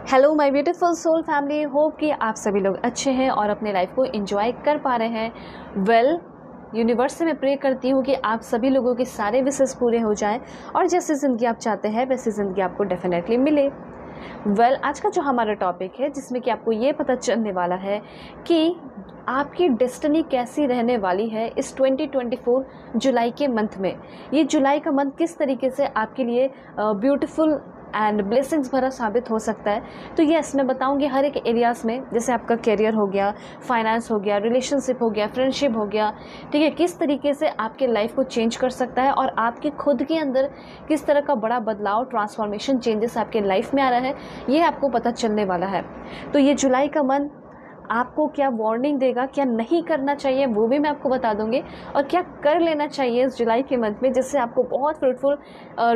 Hello my beautiful soul family, hope कि आप सभी लोग अच्छे हैं और अपने लाइफ को एंजॉय कर पा रहे हैं। यूनिवर्स से मैं प्रे करती हूँ कि आप सभी लोगों के सारे विशेष पूरे हो जाएं और जैसी ज़िंदगी आप चाहते हैं वैसी ज़िंदगी आपको डेफिनेटली मिले। आज का जो हमारा टॉपिक है जिसमें कि आपको ये पता चलने वाला है कि आपकी डेस्टिनी कैसी रहने वाली है इस 2024 जुलाई के मंथ में। ये जुलाई का मंथ किस तरीके से आपके लिए ब्यूटीफुल एंड ब्लेसिंग्स भरा साबित हो सकता है। तो यस, मैं बताऊंगी हर एक एरियाज़ में, जैसे आपका करियर हो गया, फाइनेंस हो गया, रिलेशनशिप हो गया, फ्रेंडशिप हो गया, ठीक है, किस तरीके से आपके लाइफ को चेंज कर सकता है और आपके खुद के अंदर किस तरह का बड़ा बदलाव, ट्रांसफॉर्मेशन, चेंजेस आपके लाइफ में आ रहा है, ये आपको पता चलने वाला है। तो ये जुलाई का मंथ आपको क्या वार्निंग देगा, क्या नहीं करना चाहिए वो भी मैं आपको बता दूंगी, और क्या कर लेना चाहिए इस जुलाई के मंथ में जिससे आपको बहुत फ्रूटफुल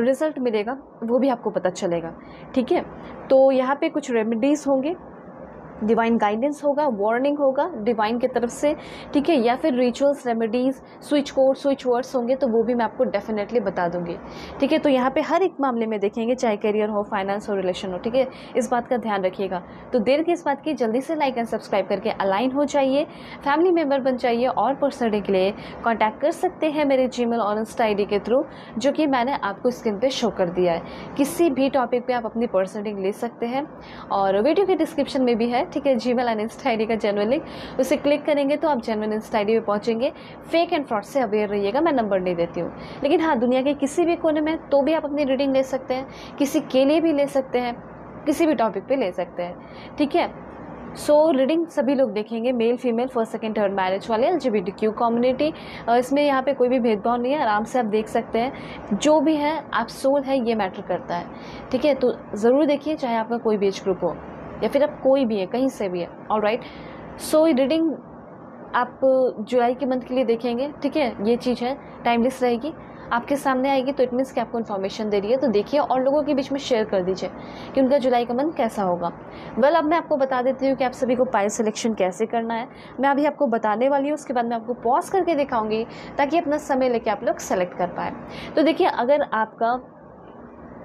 रिजल्ट मिलेगा वो भी आपको पता चलेगा। ठीक है, तो यहाँ पे कुछ रेमेडीज़ होंगे, डिवाइन गाइडेंस होगा, वार्निंग होगा डिवाइन की तरफ से, ठीक है, या फिर rituals, remedies, switch code, switch words होंगे, तो वो भी मैं आपको डेफिनेटली बता दूंगी। ठीक है, तो यहाँ पे हर एक मामले में देखेंगे, चाहे करियर हो, फाइनेंस हो, रिलेशन हो। ठीक है, इस बात का ध्यान रखिएगा। तो देर की इस बात की, जल्दी से लाइक एंड सब्सक्राइब करके अलाइन हो जाइए, फैमिली मेम्बर बन जाइए और पर्सनली के लिए कॉन्टैक्ट कर सकते हैं मेरे जीमेल और इंस्टा ID के थ्रू, जो कि मैंने आपको स्क्रीन पे शो कर दिया है। किसी भी टॉपिक पे आप अपनी पर्सनली ले सकते हैं और वीडियो के डिस्क्रिप्शन में भी है, ठीक है, जीमेल एंड इंस्टा ID का जेन्युइन लिंक, उसे क्लिक करेंगे तो आप जेन्युइन इंस्टा ID पे पहुंचेंगे। फेक एंड फ्रॉड से अवेयर रहिएगा, मैं नंबर नहीं देती हूँ, लेकिन हाँ, दुनिया के किसी भी कोने में तो भी आप अपनी रीडिंग ले सकते हैं, किसी के लिए भी ले सकते हैं, किसी भी टॉपिक पे ले सकते हैं। ठीक है, सो रीडिंग सभी लोग देखेंगे, male female, first second third marriage वाले, LGBTQ कम्युनिटी, इसमें यहाँ पे कोई भी भेदभाव नहीं है, आराम से आप देख सकते हैं। जो भी है आप सोल है, ये मैटर करता है। ठीक है, तो ज़रूर देखिए, चाहे आपका कोई भी एज ग्रुप हो या फिर आप कोई भी है, कहीं से भी है। ऑलराइट, सो रीडिंग आप जुलाई के मंथ के लिए देखेंगे। ठीक है, ये चीज़ है, टाइमलेस रहेगी, आपके सामने आएगी, तो इट मीन्स कि आपको इन्फॉर्मेशन दे रही है, तो देखिए और लोगों के बीच में शेयर कर दीजिए कि उनका जुलाई का मंथ कैसा होगा। अब मैं आपको बता देती हूँ कि आप सभी को पाइल सिलेक्शन कैसे करना है। मैं अभी आपको बताने वाली हूँ, उसके बाद मैं आपको पॉज करके दिखाऊंगी ताकि अपना समय लेके आप लोग सेलेक्ट कर पाए। तो देखिए, अगर आपका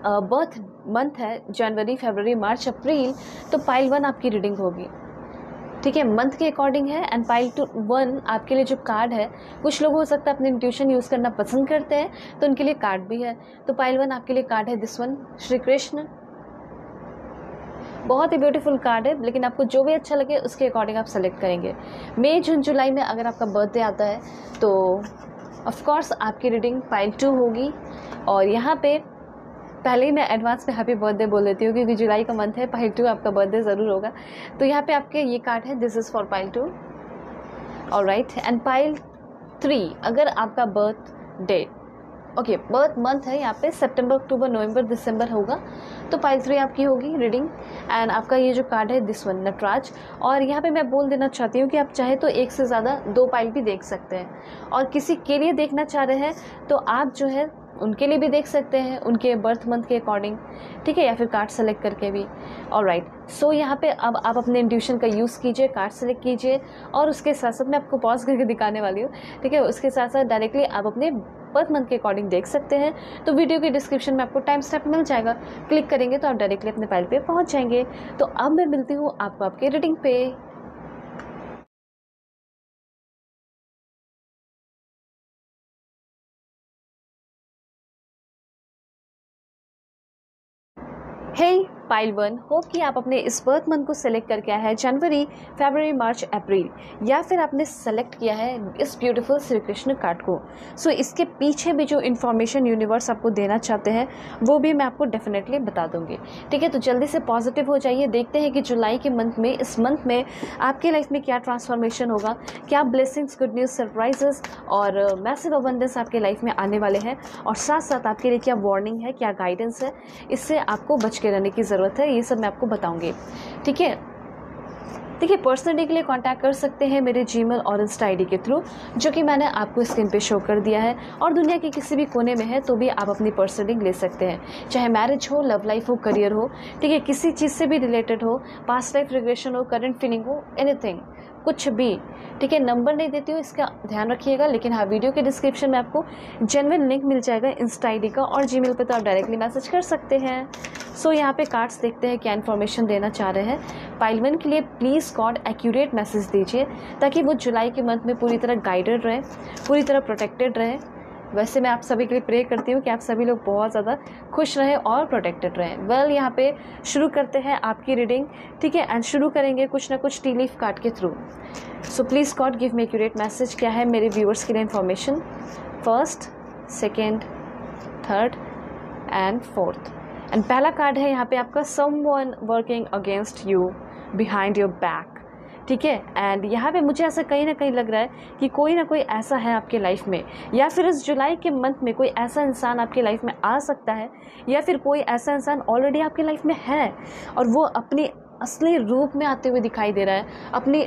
बर्थ मंथ है जनवरी, फरवरी, मार्च, अप्रैल, तो पाइल 1 आपकी रीडिंग होगी। ठीक है, मंथ के अकॉर्डिंग है। एंड पाइल 1 आपके लिए जो कार्ड है, कुछ लोग हो सकता है अपने इंट्यूशन यूज़ करना पसंद करते हैं, तो उनके लिए कार्ड भी है। तो पाइल 1 आपके लिए कार्ड है दिस वन, श्री कृष्ण। बहुत ही ब्यूटीफुल कार्ड है, लेकिन आपको जो भी अच्छा लगे उसके अकॉर्डिंग आप सेलेक्ट करेंगे। मई, जून, जुलाई में अगर आपका बर्थडे आता है तो ऑफकोर्स आपकी रीडिंग पाइल 2 होगी। और यहाँ पे पहले ही मैं एडवांस में हैप्पी बर्थडे बोल देती हूँ, क्योंकि जुलाई का मंथ है, पाइल 2 आपका बर्थडे ज़रूर होगा। तो यहाँ पे आपके ये कार्ड है, this is for pile 2। Alright, and pile 3 अगर आपका birth date, okay, birth month है यहाँ पे सितंबर, अक्टूबर, नवंबर, दिसंबर होगा, तो पाइल 3 आपकी होगी रीडिंग। एंड आपका ये जो कार्ड है दिस वन, नटराज। और यहाँ पे मैं बोल देना चाहती हूँ कि आप चाहे तो एक से ज़्यादा 2 पाइल भी देख सकते हैं, और किसी के लिए देखना चाह रहे हैं तो आप जो है उनके लिए भी देख सकते हैं, उनके बर्थ मंथ के अकॉर्डिंग। ठीक है, या फिर कार्ड सेलेक्ट करके भी। ऑलराइट, सो यहाँ पे अब आप अपने इंट्यूशन का यूज़ कीजिए, कार्ड सेलेक्ट कीजिए, और उसके साथ साथ मैं आपको पॉज करके दिखाने वाली हूँ। ठीक है, उसके साथ साथ डायरेक्टली आप अपने बर्थ मंथ के अकॉर्डिंग देख सकते हैं। तो वीडियो के डिस्क्रिप्शन में आपको टाइम स्टैम्प मिल जाएगा, क्लिक करेंगे तो आप डायरेक्टली अपने फाइल पे पहुँच जाएंगे। तो अब मैं मिलती हूँ आपको आपके रीडिंग पे। हे पाइल 1, होप कि आप अपने इस बर्थ मंथ को सेलेक्ट करके आया है जनवरी, फरवरी, मार्च, अप्रैल, या फिर आपने सेलेक्ट किया है इस ब्यूटीफुल श्री कृष्ण कार्ड को। सो इसके पीछे भी जो इन्फॉर्मेशन यूनिवर्स आपको देना चाहते हैं वो भी मैं आपको डेफिनेटली बता दूंगी। ठीक है, तो जल्दी से पॉजिटिव हो जाइए। देखते हैं कि जुलाई के मंथ में, इस मंथ में आपके लाइफ में क्या ट्रांसफॉर्मेशन होगा, क्या ब्लेसिंग्स, गुड न्यूज़, सरप्राइजेस और मैसिव अबंडेंस आपके लाइफ में आने वाले हैं, और साथ साथ आपके लिए क्या वार्निंग है, क्या गाइडेंस है, इससे आपको बच के रहने की ज़रूरत है, ये सब मैं आपको बताऊंगी। ठीक है, देखिए, पर्सनली के लिए कांटेक्ट कर सकते हैं मेरे जीमेल और इंस्टा ID के थ्रू, जो कि मैंने आपको स्क्रीन पे शो कर दिया है, और दुनिया के किसी भी कोने में है तो भी आप अपनी पर्सनली ले सकते हैं, चाहे मैरिज हो, लव लाइफ हो, करियर हो, ठीक है, किसी चीज़ से भी रिलेटेड हो, पास्ट लाइफ रिग्रेशन हो, करंट फीलिंग हो, एनीथिंग, कुछ भी, ठीक है। नंबर नहीं देती हूँ, इसका ध्यान रखिएगा, लेकिन हाँ वीडियो के डिस्क्रिप्शन में आपको जेन्युइन लिंक मिल जाएगा इंस्टा आईडी का, और जीमेल पे तो आप डायरेक्टली मैसेज कर सकते हैं। सो यहाँ पे कार्ड्स देखते हैं क्या इन्फॉर्मेशन देना चाह रहे हैं। पाइल 1 के लिए प्लीज़ गॉड एक्यूरेट मैसेज दीजिए, ताकि वो जुलाई के मंथ में पूरी तरह गाइडेड रहे, पूरी तरह प्रोटेक्टेड रहे। वैसे मैं आप सभी के लिए प्रे करती हूँ कि आप सभी लोग बहुत ज़्यादा खुश रहें और प्रोटेक्टेड रहें। वेल, यहाँ पे शुरू करते हैं आपकी रीडिंग, ठीक है। एंड शुरू करेंगे कुछ ना कुछ टी लीफ कार्ड के through. So please God give me accurate message. क्या है मेरे व्यूअर्स के लिए information? First, second, third and fourth. And पहला कार्ड है यहाँ पे आपका someone working against you behind your back, ठीक है। एंड यहाँ पे मुझे ऐसा कहीं ना कहीं लग रहा है कि कोई ना कोई ऐसा है आपके लाइफ में, या फिर इस जुलाई के मंथ में कोई ऐसा इंसान आपके लाइफ में आ सकता है, या फिर कोई ऐसा इंसान ऑलरेडी आपके लाइफ में है और वो अपनी असली रूप में आते हुए दिखाई दे रहा है, अपनी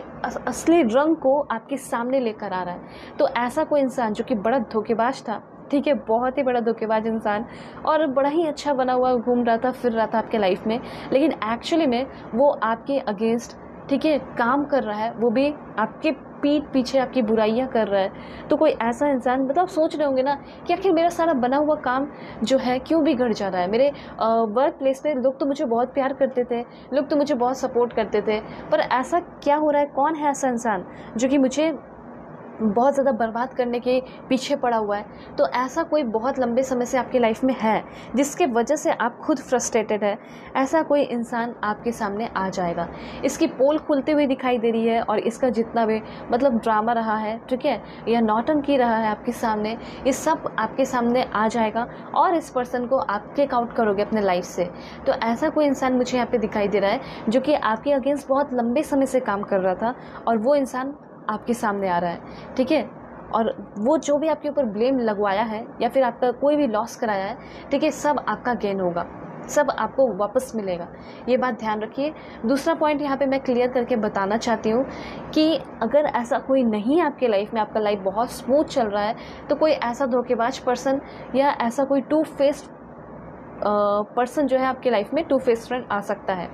असली रंग को आपके सामने लेकर आ रहा है। तो ऐसा कोई इंसान जो कि बड़ा धोखेबाज था, ठीक है, बहुत ही बड़ा धोखेबाज इंसान, और बड़ा ही अच्छा बना हुआ घूम रहा था, फिर रहा था आपके लाइफ में, लेकिन एक्चुअली में वो आपके अगेंस्ट, ठीक है, काम कर रहा है, वो भी आपके पीठ पीछे आपकी बुराइयां कर रहा है। तो कोई ऐसा इंसान, मतलब सोच रहे होंगे ना कि आखिर मेरा सारा बना हुआ काम जो है क्यों बिगड़ जा रहा है। मेरे वर्क प्लेस पे लोग तो मुझे बहुत प्यार करते थे, लोग तो मुझे बहुत सपोर्ट करते थे, पर ऐसा क्या हो रहा है? कौन है ऐसा इंसान जो कि मुझे बहुत ज़्यादा बर्बाद करने के पीछे पड़ा हुआ है? तो ऐसा कोई बहुत लंबे समय से आपकी लाइफ में है जिसके वजह से आप खुद फ्रस्ट्रेटेड है। ऐसा कोई इंसान आपके सामने आ जाएगा। इसकी पोल खुलते हुए दिखाई दे रही है, और इसका जितना भी मतलब ड्रामा रहा है, ठीक है, या नौटंकी रहा है आपके सामने, ये सब आपके सामने आ जाएगा और इस पर्सन को आप टेक आउट करोगे अपने लाइफ से। तो ऐसा कोई इंसान मुझे यहाँ पे दिखाई दे रहा है जो कि आपके अगेंस्ट बहुत लंबे समय से काम कर रहा था, और वो इंसान आपके सामने आ रहा है, ठीक है। और वो जो भी आपके ऊपर ब्लेम लगवाया है या फिर आपका कोई भी लॉस कराया है, ठीक है, सब आपका गेन होगा, सब आपको वापस मिलेगा। ये बात ध्यान रखिए। दूसरा पॉइंट यहाँ पे मैं क्लियर करके बताना चाहती हूँ कि अगर ऐसा कोई नहीं है आपके लाइफ में, आपका लाइफ बहुत स्मूथ चल रहा है, तो कोई ऐसा धोखेबाज पर्सन या ऐसा कोई टू फेस्ड पर्सन जो है आपके लाइफ में, टू फेस्ड फ्रेंड आ सकता है,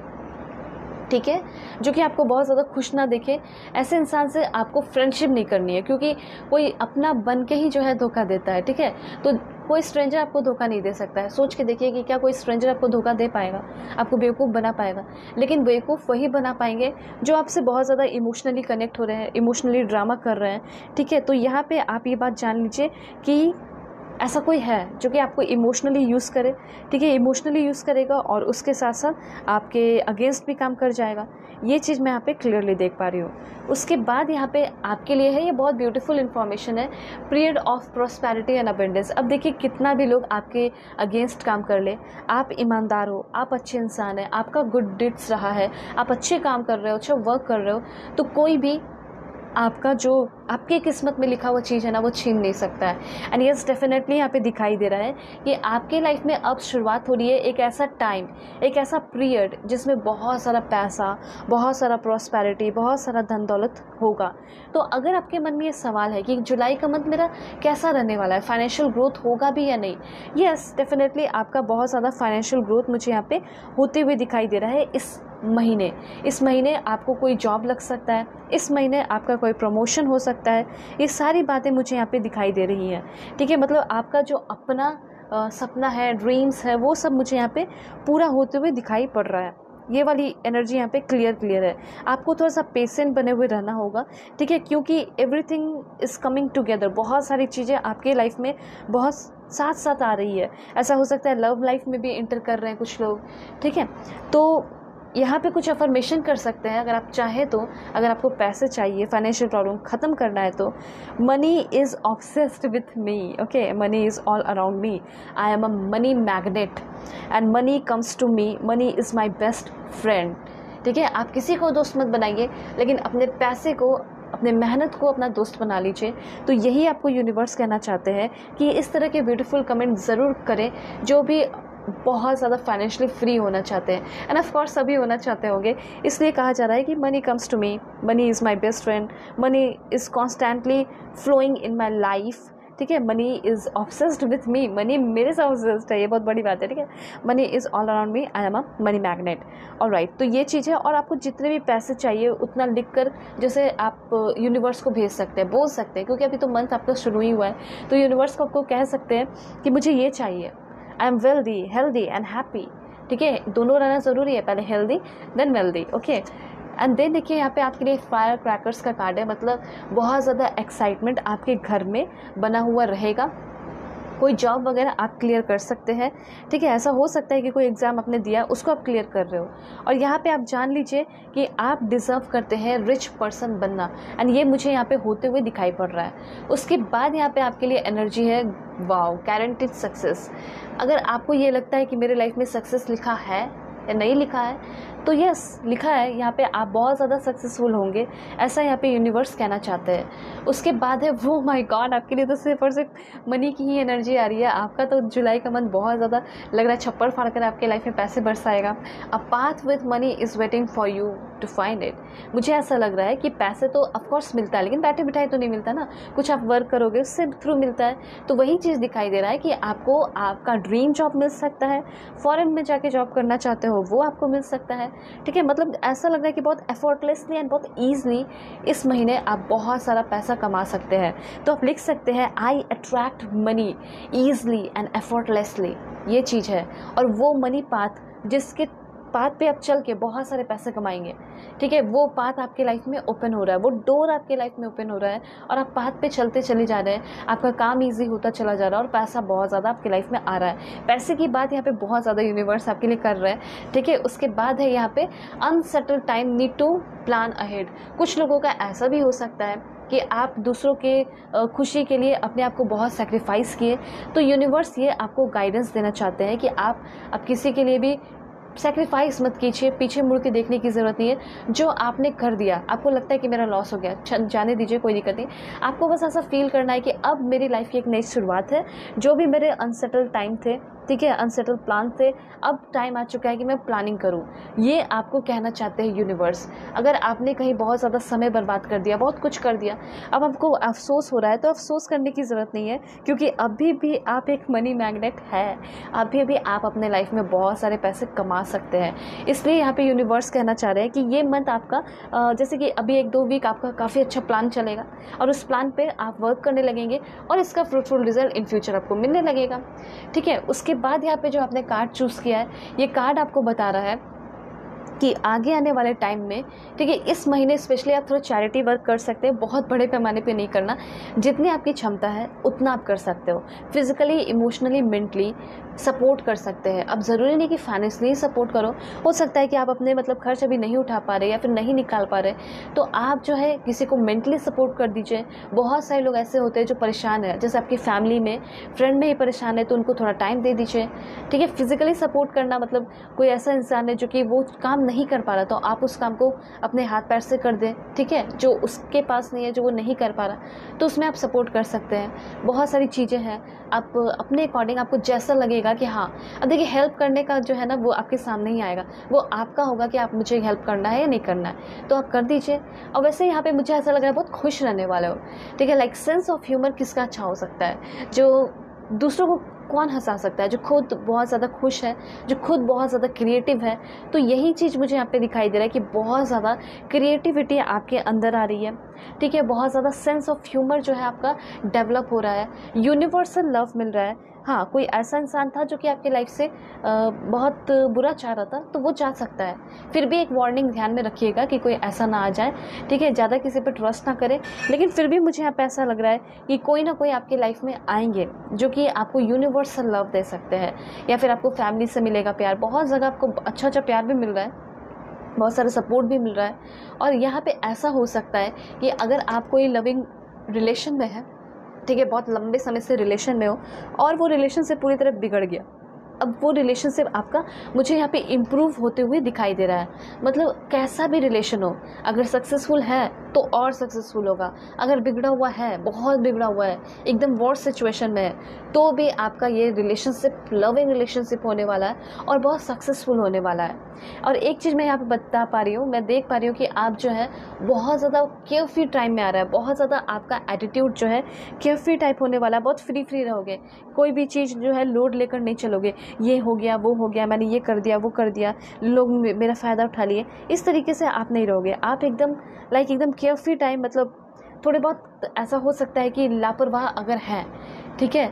ठीक है, जो कि आपको बहुत ज़्यादा खुश ना देखे। ऐसे इंसान से आपको फ्रेंडशिप नहीं करनी है, क्योंकि कोई अपना बन के ही जो है धोखा देता है, ठीक है। तो कोई स्ट्रेंजर आपको धोखा नहीं दे सकता है। सोच के देखिए कि क्या कोई स्ट्रेंजर आपको धोखा दे पाएगा, आपको बेवकूफ़ बना पाएगा? लेकिन बेवकूफ़ वही बना पाएंगे जो आपसे बहुत ज़्यादा इमोशनली कनेक्ट हो रहे हैं, इमोशनली ड्रामा कर रहे हैं, ठीक है। तो यहाँ पर आप ये बात जान लीजिए कि ऐसा कोई है जो कि आपको इमोशनली यूज़ करे, ठीक है, इमोशनली यूज़ करेगा और उसके साथ साथ आपके अगेंस्ट भी काम कर जाएगा। ये चीज़ मैं यहाँ पे क्लियरली देख पा रही हूँ। उसके बाद यहाँ पे आपके लिए है, ये बहुत ब्यूटीफुल इन्फॉर्मेशन है, period of prosperity and abundance. अब देखिए, कितना भी लोग आपके अगेंस्ट काम कर ले, आप ईमानदार हो, आप अच्छे इंसान हैं, आपका गुड डिड्स रहा है, आप अच्छे काम कर रहे हो, अच्छा वर्क कर रहे हो, तो कोई भी आपका जो आपकी किस्मत में लिखा हुआ चीज़ है ना, वो छीन नहीं सकता है। एंड यस, डेफिनेटली यहाँ पे दिखाई दे रहा है कि आपके लाइफ में अब शुरुआत हो रही है एक ऐसा टाइम, एक ऐसा पीरियड जिसमें बहुत सारा पैसा, बहुत सारा प्रॉस्पेरिटी, बहुत सारा धन दौलत होगा। तो अगर आपके मन में ये सवाल है कि जुलाई का मंथ मेरा कैसा रहने वाला है, फाइनेंशियल ग्रोथ होगा भी या नहीं, यस डेफिनेटली आपका बहुत ज़्यादा फाइनेंशियल ग्रोथ मुझे यहाँ पे होते हुए दिखाई दे रहा है। इस महीने आपको कोई जॉब लग सकता है, इस महीने आपका कोई प्रमोशन हो सकता है। ये सारी बातें मुझे यहाँ पे दिखाई दे रही हैं, ठीक है। मतलब आपका जो अपना सपना है, ड्रीम्स है, वो सब मुझे यहाँ पे पूरा होते हुए दिखाई पड़ रहा है। ये वाली एनर्जी यहाँ पे क्लियर है। आपको थोड़ा सा पेशेंट बने हुए रहना होगा, ठीक है, क्योंकि एवरीथिंग इज़ कमिंग टुगेदर। बहुत सारी चीज़ें आपके लाइफ में बहुत साथ साथ आ रही है। ऐसा हो सकता है लव लाइफ में भी इंटर कर रहे हैं कुछ लोग, ठीक है। तो यहाँ पे कुछ अफर्मेशन कर सकते हैं अगर आप चाहें तो। अगर आपको पैसे चाहिए, फाइनेंशियल प्रॉब्लम ख़त्म करना है, तो money is obsessed with me, okay, money is all around me, I am a money magnet and money comes to me, money is my best friend, ठीक है। आप किसी को दोस्त मत बनाइए, लेकिन अपने पैसे को, अपने मेहनत को अपना दोस्त बना लीजिए। तो यही आपको यूनिवर्स कहना चाहते हैं कि इस तरह के ब्यूटीफुल कमेंट ज़रूर करें जो भी बहुत ज़्यादा फाइनेंशियली फ्री होना चाहते हैं। एंड ऑफ कोर्स सभी होना चाहते होंगे, इसलिए कहा जा रहा है कि money comes to me, money is my best friend, money is constantly flowing in my life, ठीक है। Money is obsessed with me, money मेरे से ऑब्सेस्ड है, ये बहुत बड़ी बात है, ठीक है। Money is all around me, I am a money magnet. Alright, तो ये चीज़ है। और आपको जितने भी पैसे चाहिए उतना लिख कर जैसे आप यूनिवर्स को भेज सकते हैं, बोल सकते हैं, क्योंकि अभी तो मंथ आपका शुरू ही हुआ है। तो यूनिवर्स को आपको कह सकते हैं कि मुझे ये चाहिए, I am wealthy, healthy and happy, ठीक है। दोनों रहना ज़रूरी है, पहले healthy then wealthy, okay. And then देखिए यहाँ पे आपके लिए फायर क्रैकर्स का कार्ड है, मतलब बहुत ज़्यादा एक्साइटमेंट आपके घर में बना हुआ रहेगा। कोई जॉब वगैरह आप क्लियर कर सकते हैं, ठीक है। ऐसा हो सकता है कि कोई एग्ज़ाम आपने दिया उसको आप क्लियर कर रहे हो, और यहाँ पे आप जान लीजिए कि आप डिज़र्व करते हैं रिच पर्सन बनना, एंड ये मुझे यहाँ पे होते हुए दिखाई पड़ रहा है। उसके बाद यहाँ पे आपके लिए एनर्जी है, वाओ, गारंटीड सक्सेस। अगर आपको ये लगता है कि मेरे लाइफ में सक्सेस लिखा है या नहीं लिखा है, तो यस लिखा है, यहाँ पे आप बहुत ज़्यादा सक्सेसफुल होंगे, ऐसा यहाँ पे यूनिवर्स कहना चाहते हैं। उसके बाद है वो, माय गॉड, आपके लिए तो सिर्फ और सिर्फ मनी की ही एनर्जी आ रही है। आपका तो जुलाई का मंथ बहुत ज़्यादा लग रहा है छप्पर फाड़ कर आपके लाइफ में पैसे बरसाएगा। A path with money is waiting for you to find it. मुझे ऐसा लग रहा है कि पैसे तो ऑफकोर्स मिलता है, लेकिन बैठे बिठाए तो नहीं मिलता ना, कुछ आप वर्क करोगे उससे थ्रू मिलता है। तो वही चीज़ दिखाई दे रहा है कि आपको आपका ड्रीम जॉब मिल सकता है, फॉरेन में जाके जॉब करना चाहते हो वो आपको मिल सकता है, ठीक है। मतलब ऐसा लग रहा है कि बहुत एफर्टलेसली एंड बहुत ईजली इस महीने आप बहुत सारा पैसा कमा सकते हैं। तो आप लिख सकते हैं, I attract money easily and effortlessly, ये चीज़ है। और वो मनी पाथ जिसके पाथ पे आप चल के बहुत सारे पैसे कमाएंगे, ठीक है, वो पाथ आपके लाइफ में ओपन हो रहा है, वो डोर आपके लाइफ में ओपन हो रहा है, और आप पाथ पे चलते चले जा रहे हैं, आपका काम इजी होता चला जा रहा है, और पैसा बहुत ज़्यादा आपके लाइफ में आ रहा है। पैसे की बात यहाँ पे बहुत ज़्यादा यूनिवर्स आपके लिए कर रहा है, ठीक है। उसके बाद है यहाँ पे unsettle time, need to plan ahead. कुछ लोगों का ऐसा भी हो सकता है कि आप दूसरों के खुशी के लिए अपने आप को बहुत सेक्रीफाइस किए, तो यूनिवर्स ये आपको गाइडेंस देना चाहते हैं कि आप अब किसी के लिए भी सेक्रीफाइस मत कीजिए, पीछे मुड़ के देखने की ज़रूरत नहीं है। जो आपने कर दिया, आपको लगता है कि मेरा लॉस हो गया, जाने दीजिए, कोई दिक्कत नहीं। आपको बस ऐसा फील करना है कि अब मेरी लाइफ की एक नई शुरुआत है। जो भी मेरे अनसेटल टाइम थे, ठीक है, अनसेटल प्लान थे, अब टाइम आ चुका है कि मैं प्लानिंग करूं। ये आपको कहना चाहते हैं यूनिवर्स। अगर आपने कहीं बहुत ज़्यादा समय बर्बाद कर दिया, बहुत कुछ कर दिया, अब आपको अफसोस हो रहा है, तो अफसोस करने की ज़रूरत नहीं है, क्योंकि अभी भी आप एक मनी मैग्नेट है, अभी भी आप अपने लाइफ में बहुत सारे पैसे कमा सकते हैं। इसलिए यहाँ पे यूनिवर्स कहना चाह रहे हैं कि ये मंथ आपका जैसे कि अभी 1-2 वीक आपका काफ़ी अच्छा प्लान चलेगा, और उस प्लान पे आप वर्क करने लगेंगे, और इसका फ्रूटफुल रिजल्ट इन फ्यूचर आपको मिलने लगेगा, ठीक है। उसके बाद यहाँ पे जो आपने कार्ड चूज़ किया है, ये कार्ड आपको बता रहा है कि आगे आने वाले टाइम में, ठीक है, इस महीने स्पेशली आप थोड़ा चैरिटी वर्क कर सकते हैं। बहुत बड़े पैमाने पे नहीं करना, जितनी आपकी क्षमता है उतना आप कर सकते हो। फिजिकली, इमोशनली, मेंटली सपोर्ट कर सकते हैं। अब ज़रूरी नहीं कि फाइनेंशियली सपोर्ट करो, हो सकता है कि आप अपने मतलब खर्च अभी नहीं उठा पा रहे या फिर नहीं निकाल पा रहे, तो आप जो है किसी को मेंटली सपोर्ट कर दीजिए। बहुत सारे लोग ऐसे होते हैं जो परेशान है, जैसे आपकी फैमिली में, फ्रेंड में ही परेशान है, तो उनको थोड़ा टाइम दे दीजिए, ठीक है। फिजिकली सपोर्ट करना मतलब कोई ऐसा इंसान है जो कि वो काम नहीं कर पा रहा, तो आप उस काम को अपने हाथ पैर से कर दें, ठीक है। जो उसके पास नहीं है, जो वो नहीं कर पा रहा, तो उसमें आप सपोर्ट कर सकते हैं। बहुत सारी चीज़ें हैं, आप अपने अकॉर्डिंग आपको जैसा लगेगा कि हाँ, अब देखिए हेल्प करने का जो है ना, वो आपके सामने ही आएगा, वो आपका होगा कि आप मुझे हेल्प करना है या नहीं करना है, तो आप कर दीजिए। और वैसे यहाँ पे मुझे ऐसा लग रहा है बहुत खुश रहने वाले हो, ठीक है। लाइक सेंस ऑफ ह्यूमर किसका अच्छा हो सकता है? जो दूसरों को कौन हंसा सकता है? जो खुद बहुत ज़्यादा खुश है, जो खुद बहुत ज़्यादा क्रिएटिव है। तो यही चीज़ मुझे यहाँ पे दिखाई दे रहा है कि बहुत ज़्यादा क्रिएटिविटी आपके अंदर आ रही है, ठीक है। बहुत ज़्यादा सेंस ऑफ ह्यूमर जो है आपका डेवलप हो रहा है, यूनिवर्सल लव मिल रहा है। हाँ, कोई ऐसा इंसान था जो कि आपके लाइफ से बहुत बुरा चाह रहा था, तो वो जा सकता है। फिर भी एक वार्निंग ध्यान में रखिएगा कि कोई ऐसा ना आ जाए, ठीक है। ज़्यादा किसी पे ट्रस्ट ना करें, लेकिन फिर भी मुझे यहाँ पे ऐसा लग रहा है कि कोई ना कोई आपके लाइफ में आएंगे जो कि आपको यूनिवर्सल लव दे सकते हैं, या फिर आपको फैमिली से मिलेगा प्यार, बहुत जगह आपको अच्छा अच्छा प्यार भी मिल रहा है, बहुत सारा सपोर्ट भी मिल रहा है। और यहाँ पे ऐसा हो सकता है कि अगर आप कोई लविंग रिलेशन में है, ठीक है, बहुत लंबे समय से रिलेशन में हो, और वो रिलेशनशिप पूरी तरह बिगड़ गया, अब वो रिलेशनशिप आपका मुझे यहाँ पे इम्प्रूव होते हुए दिखाई दे रहा है। मतलब कैसा भी रिलेशन हो, अगर सक्सेसफुल है तो और सक्सेसफुल होगा, अगर बिगड़ा हुआ है, बहुत बिगड़ा हुआ है, एकदम वर्स्ट सिचुएशन में है, तो भी आपका ये रिलेशनशिप लविंग रिलेशनशिप होने वाला है और बहुत सक्सेसफुल होने वाला है। और एक चीज़ मैं यहाँ पे बता पा रही हूँ, मैं देख पा रही हूँ कि आप जो है बहुत ज़्यादा केयर फ्री टाइम में आ रहा है, बहुत ज़्यादा आपका एटीट्यूड जो है केयर फ्री टाइप होने वाला है, बहुत फ्री फ्री रहोगे, कोई भी चीज़ जो है लोड लेकर नहीं चलोगे, ये हो गया वो हो गया, मैंने ये कर दिया वो कर दिया, लोग मेरा फ़ायदा उठा लिए, इस तरीके से आप नहीं रहोगे। आप एकदम एकदम केयर फ्री टाइम, मतलब थोड़े बहुत ऐसा हो सकता है कि लापरवाह अगर है, ठीक है,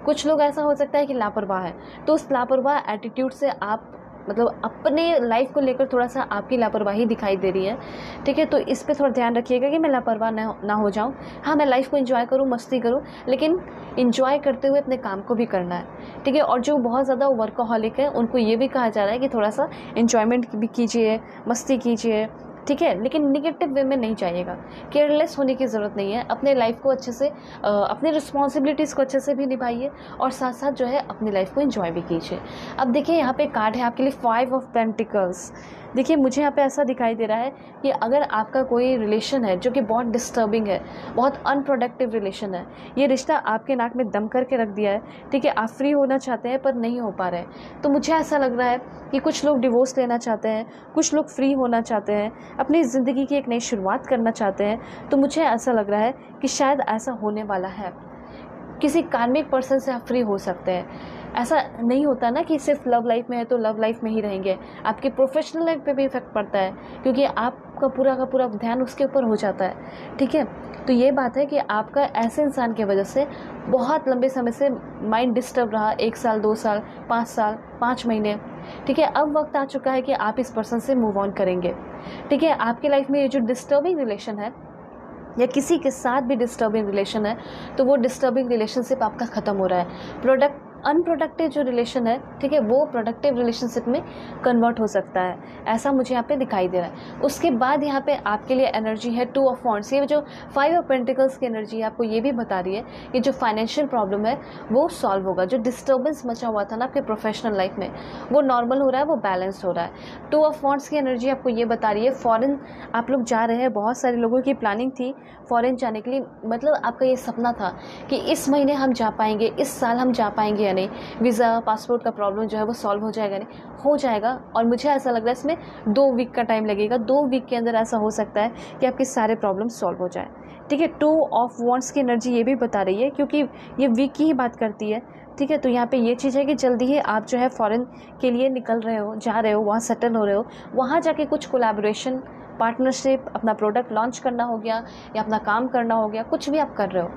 कुछ लोग ऐसा हो सकता है कि लापरवाह है, तो उस लापरवाह एटीट्यूड से आप मतलब अपने लाइफ को लेकर थोड़ा सा आपकी लापरवाही दिखाई दे रही है, ठीक है, तो इस पे थोड़ा ध्यान रखिएगा कि मैं लापरवाह ना हो जाऊं। हाँ, मैं लाइफ को एंजॉय करूं, मस्ती करूं, लेकिन एंजॉय करते हुए अपने काम को भी करना है, ठीक है। और जो बहुत ज़्यादा वर्कaholic है उनको ये भी कहा जा रहा है कि थोड़ा सा एंजॉयमेंट भी कीजिए, मस्ती कीजिए, ठीक है, लेकिन निगेटिव वे में नहीं जाइएगा। केयरलेस होने की ज़रूरत नहीं है, अपने लाइफ को अच्छे से अपनी रिस्पॉन्सिबिलिटीज़ को अच्छे से भी निभाइए और साथ साथ जो है अपनी लाइफ को एंजॉय भी कीजिए। अब देखिए यहाँ पे कार्ड है आपके लिए 5 ऑफ पेंटिकल्स। देखिए मुझे यहाँ पे ऐसा दिखाई दे रहा है कि अगर आपका कोई रिलेशन है जो कि बहुत डिस्टर्बिंग है, बहुत अनप्रोडक्टिव रिलेशन है, ये रिश्ता आपके नाक में दम करके रख दिया है, ठीक है, आप फ्री होना चाहते हैं पर नहीं हो पा रहे हैं, तो मुझे ऐसा लग रहा है कि कुछ लोग डिवोर्स लेना चाहते हैं, कुछ लोग फ्री होना चाहते हैं, अपनी ज़िंदगी की एक नई शुरुआत करना चाहते हैं, तो मुझे ऐसा लग रहा है कि शायद ऐसा होने वाला है। किसी कार्मिक पर्सन से आप फ्री हो सकते हैं। ऐसा नहीं होता ना कि सिर्फ लव लाइफ में है तो लव लाइफ में ही रहेंगे, आपकी प्रोफेशनल लाइफ पे भी इफेक्ट पड़ता है, क्योंकि आपका पूरा का पूरा ध्यान उसके ऊपर हो जाता है, ठीक है। तो ये बात है कि आपका ऐसे इंसान की वजह से बहुत लंबे समय से माइंड डिस्टर्ब रहा, 1 साल 2 साल 5 साल 5 महीने, ठीक है। अब वक्त आ चुका है कि आप इस पर्सन से मूव ऑन करेंगे, ठीक है। आपकी लाइफ में ये जो डिस्टर्बिंग रिलेशन है या किसी के साथ भी डिस्टर्बिंग रिलेशन है, तो वो डिस्टर्बिंग रिलेशनशिप आपका ख़त्म हो रहा है। अनप्रोडक्टिव जो रिलेशन है, ठीक है, वो प्रोडक्टिव रिलेशनशिप में कन्वर्ट हो सकता है, ऐसा मुझे यहाँ पे दिखाई दे रहा है। उसके बाद यहाँ पे आपके लिए एनर्जी है 2 ऑफ वॉन्ड्स। ये जो 5 ऑफ पेंटिकल्स की एनर्जी है आपको ये भी बता रही है कि जो फाइनेंशियल प्रॉब्लम है वो सॉल्व होगा, जो डिस्टर्बेंस मचा हुआ था ना आपके प्रोफेशनल लाइफ में वो नॉर्मल हो रहा है, वो बैलेंस हो रहा है। 2 ऑफ वॉन्ड्स की एनर्जी आपको ये बता रही है फॉरेन आप लोग जा रहे हैं, बहुत सारे लोगों की प्लानिंग थी फॉरेन जाने के लिए, मतलब आपका ये सपना था कि इस महीने हम जा पाएंगे, इस साल हम जा पाएंगे या नहीं, वीज़ा पासपोर्ट का प्रॉब्लम जो है वो सॉल्व हो जाएगा नहीं, हो जाएगा। और मुझे ऐसा लग रहा है इसमें 2 वीक का टाइम लगेगा, 2 वीक के अंदर ऐसा हो सकता है कि आपके सारे प्रॉब्लम सॉल्व हो जाए, ठीक है। 2 ऑफ वॉन्ड्स की एनर्जी ये भी बता रही है, क्योंकि ये वीक की ही बात करती है, ठीक है। तो यहाँ पे ये चीज़ है कि जल्दी ही आप जो है फॉरेन के लिए निकल रहे हो, जा रहे हो, वहाँ सेटल हो रहे हो, वहाँ जाके कुछ कोलैबोरेशन, पार्टनरशिप, अपना प्रोडक्ट लॉन्च करना हो गया या अपना काम करना हो गया, कुछ भी आप कर रहे हो,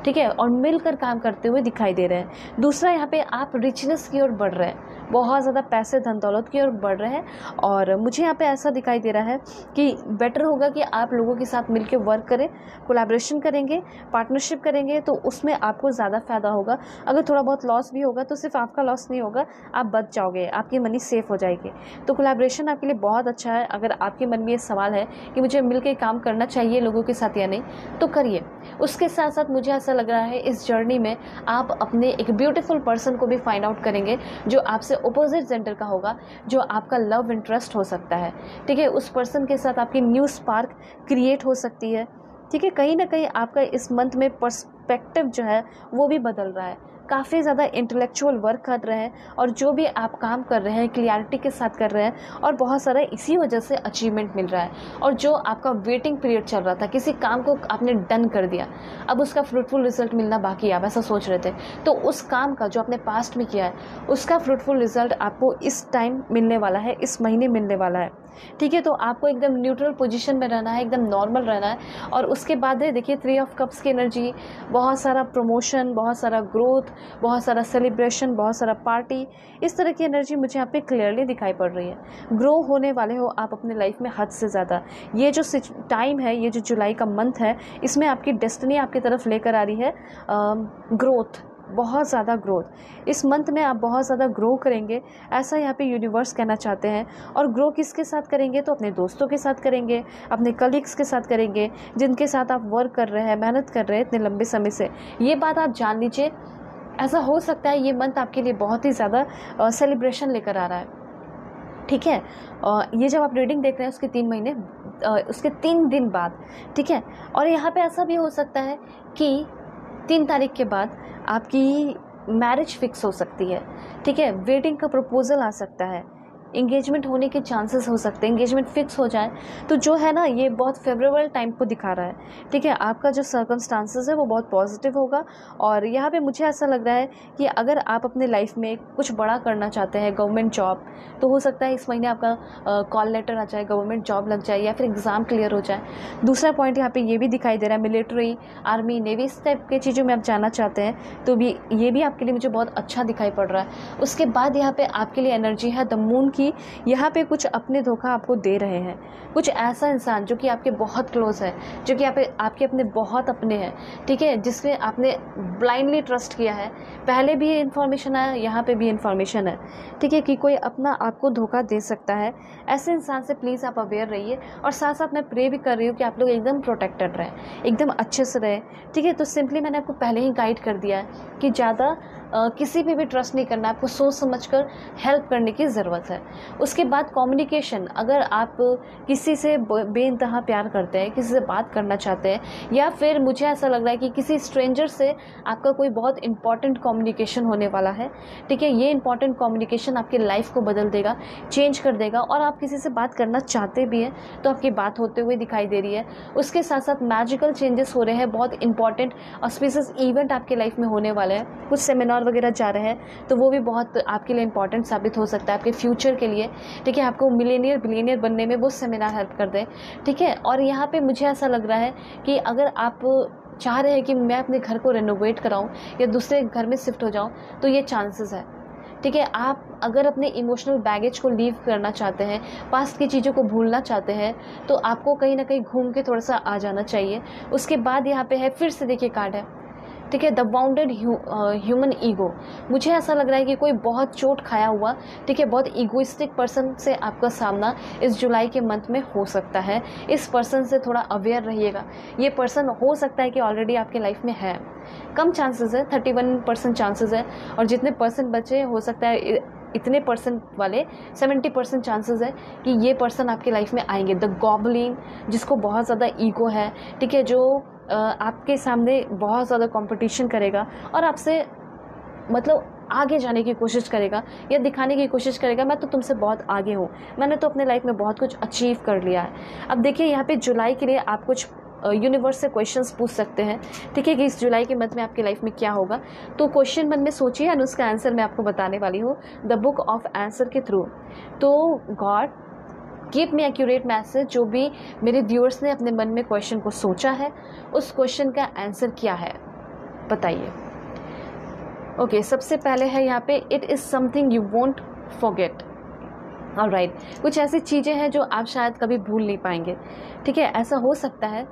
ठीक है, और मिलकर काम करते हुए दिखाई दे रहे हैं। दूसरा, यहाँ पे आप रिचनेस की ओर बढ़ रहे हैं, बहुत ज़्यादा पैसे धन दौलत की ओर बढ़ रहे हैं, और मुझे यहाँ पे ऐसा दिखाई दे रहा है कि बेटर होगा कि आप लोगों के साथ मिलकर वर्क करें, कोलैबोरेशन करेंगे, पार्टनरशिप करेंगे, तो उसमें आपको ज़्यादा फ़ायदा होगा। अगर थोड़ा बहुत लॉस भी होगा तो सिर्फ आपका लॉस नहीं होगा, आप बच जाओगे, आपकी मनी सेफ हो जाएगी। तो कोलैबोरेशन आपके लिए बहुत अच्छा है। अगर आपके मन में ये सवाल है कि मुझे मिलकर काम करना चाहिए लोगों के साथ या नहीं, तो करिए। उसके साथ साथ मुझे ऐसा लग रहा है इस जर्नी में आप अपने एक ब्यूटीफुल पर्सन को भी फाइंड आउट करेंगे जो आपसे अपोजिट जेंडर का होगा, जो आपका लव इंटरेस्ट हो सकता है, ठीक है। उस पर्सन के साथ आपकी न्यू स्पार्क क्रिएट हो सकती है, ठीक है। कहीं ना कहीं आपका इस मंथ में पर्सपेक्टिव जो है वो भी बदल रहा है, काफ़ी ज़्यादा इंटेलेक्चुअल वर्क कर रहे हैं, और जो भी आप काम कर रहे हैं क्लियरिटी के साथ कर रहे हैं, और बहुत सारा इसी वजह से अचीवमेंट मिल रहा है। और जो आपका वेटिंग पीरियड चल रहा था, किसी काम को आपने डन कर दिया, अब उसका फ्रूटफुल रिजल्ट मिलना बाकी है, आप ऐसा सोच रहे थे, तो उस काम का जो आपने पास्ट में किया है उसका फ्रूटफुल रिजल्ट आपको इस टाइम मिलने वाला है, इस महीने मिलने वाला है, ठीक है। तो आपको एकदम न्यूट्रल पोजीशन में रहना है, एकदम नॉर्मल रहना है। और उसके बाद है देखिए 3 ऑफ कप्स की एनर्जी, बहुत सारा प्रमोशन, बहुत सारा ग्रोथ, बहुत सारा सेलिब्रेशन, बहुत सारा पार्टी, इस तरह की एनर्जी मुझे यहाँ पे क्लियरली दिखाई पड़ रही है। ग्रो होने वाले हो आप अपने लाइफ में हद से ज़्यादा। ये जो टाइम है, ये जो जुलाई का मंथ है, इसमें आपकी डेस्टिनी आपकी तरफ लेकर आ रही है ग्रोथ, बहुत ज़्यादा ग्रोथ। इस मंथ में आप बहुत ज़्यादा ग्रो करेंगे, ऐसा यहाँ पे यूनिवर्स कहना चाहते हैं। और ग्रो किसके साथ करेंगे, तो अपने दोस्तों के साथ करेंगे, अपने कलीग्स के साथ करेंगे, जिनके साथ आप वर्क कर रहे हैं, मेहनत कर रहे हैं इतने लंबे समय से। ये बात आप जान लीजिए, ऐसा हो सकता है ये मंथ आपके लिए बहुत ही ज़्यादा सेलिब्रेशन लेकर आ रहा है, ठीक है। ये जब आप रीडिंग देख रहे हैं उसके 3 महीने उसके 3 दिन बाद, ठीक है। और यहाँ पे ऐसा भी हो सकता है कि 3 तारीख के बाद आपकी मैरिज फिक्स हो सकती है, ठीक है। वेडिंग का प्रपोजल आ सकता है, इंगेजमेंट होने के चांसेस हो सकते हैं, इंगेजमेंट फिक्स हो जाए। तो जो है ना, ये बहुत फेवरेबल टाइम को दिखा रहा है, ठीक है। आपका जो सर्कमस्टांसेस है वो बहुत पॉजिटिव होगा। और यहाँ पे मुझे ऐसा लग रहा है कि अगर आप अपने लाइफ में कुछ बड़ा करना चाहते हैं, गवर्नमेंट जॉब, तो हो सकता है इस महीने आपका कॉल लेटर आ जाए, गवर्नमेंट जॉब लग जाए या फिर एग्ज़ाम क्लियर हो जाए। दूसरा पॉइंट यहाँ पे ये भी दिखाई दे रहा है, मिलिट्री, आर्मी, नेवी, इस टाइप के चीज़ों में आप जाना चाहते हैं तो भी ये भी आपके लिए मुझे बहुत अच्छा दिखाई पड़ रहा है। उसके बाद यहाँ पे आपके लिए एनर्जी है द मून की। यहाँ पे कुछ अपने धोखा आपको दे रहे हैं, कुछ ऐसा इंसान जो कि आपके बहुत क्लोज है, जो कि आपके अपने बहुत अपने हैं, ठीक है, जिसमें आपने ब्लाइंडली ट्रस्ट किया है। पहले भी ये इन्फॉर्मेशन आया, यहाँ पे भी इन्फॉर्मेशन है, ठीक है, कि कोई अपना आपको धोखा दे सकता है। ऐसे इंसान से प्लीज़ आप अवेयर रहिए। और साथ साथ मैं प्रे भी कर रही हूँ कि आप लोग एकदम प्रोटेक्टेड रहें, एकदम अच्छे से रहें, ठीक है। तो सिंपली मैंने आपको पहले ही गाइड कर दिया है कि ज़्यादा किसी पे भी ट्रस्ट नहीं करना, आपको सोच समझकर हेल्प करने की ज़रूरत है। उसके बाद कम्युनिकेशन, अगर आप किसी से बेइंतहा प्यार करते हैं, किसी से बात करना चाहते हैं, या फिर मुझे ऐसा लग रहा है कि किसी स्ट्रेंजर से आपका कोई बहुत इंपॉर्टेंट कम्युनिकेशन होने वाला है, ठीक है, ये इंपॉर्टेंट कम्युनिकेशन आपकी लाइफ को बदल देगा, चेंज कर देगा। और आप किसी से बात करना चाहते भी हैं तो आपकी बात होते हुए दिखाई दे रही है। उसके साथ साथ मैजिकल चेंजेस हो रहे हैं, बहुत इंपॉर्टेंट ऑस्पिशियस इवेंट आपके लाइफ में होने वाले हैं, कुछ सेमिनार वगैरह जा रहे हैं, तो वो भी बहुत आपके लिए इंपॉर्टेंट साबित हो सकता है आपके फ्यूचर के लिए, ठीक है। आपको मिलेनियर बिलियनियर बनने में वो सेमिनार हेल्प कर दे, ठीक है। और यहाँ पे मुझे ऐसा लग रहा है कि अगर आप चाह रहे हैं कि मैं अपने घर को रेनोवेट कराऊं या दूसरे घर में शिफ्ट हो जाऊं, तो ये चांसेस है, ठीक है। आप अगर अपने इमोशनल बैगेज को लीव करना चाहते हैं, पास्ट की चीज़ों को भूलना चाहते हैं, तो आपको कहीं ना कहीं घूम के थोड़ा सा आ जाना चाहिए। उसके बाद यहाँ पे है, फिर से देखिए कार्ड है, ठीक है, द बाउंडेड ह्यूमन ईगो। मुझे ऐसा लग रहा है कि कोई बहुत चोट खाया हुआ, ठीक है, बहुत ईगोइस्टिक पर्सन से आपका सामना इस जुलाई के मंथ में हो सकता है। इस पर्सन से थोड़ा अवेयर रहिएगा। ये पर्सन हो सकता है कि ऑलरेडी आपके लाइफ में है, कम चांसेस है, 31% चांसेस है, और जितने परसेंट बचे हो सकता है इतने परसेंट वाले 70% चांसेस है कि ये पर्सन आपके लाइफ में आएंगे। द गॉबलिन, जिसको बहुत ज़्यादा ईगो है, ठीक है, जो आपके सामने बहुत ज़्यादा कंपटीशन करेगा और आपसे मतलब आगे जाने की कोशिश करेगा या दिखाने की कोशिश करेगा, मैं तो तुमसे बहुत आगे हूँ, मैंने तो अपने लाइफ में बहुत कुछ अचीव कर लिया है। अब देखिए यहाँ पे जुलाई के लिए आप कुछ यूनिवर्स से क्वेश्चंस पूछ सकते हैं, ठीक है, कि इस जुलाई के मंथ में आपकी लाइफ में क्या होगा। तो क्वेश्चन मन में सोचिए और उसका आंसर मैं आपको बताने वाली हूँ द बुक ऑफ आंसर के थ्रू। तो God give me accurate message. जो भी मेरे व्यूअर्स ने अपने मन में क्वेश्चन को सोचा है, उस क्वेश्चन का आंसर क्या है बताइए। ओके, सबसे पहले है यहाँ पे, it is something you won't forget. Alright, कुछ ऐसी चीज़ें हैं जो आप शायद कभी भूल नहीं पाएंगे, ठीक है। ऐसा हो सकता है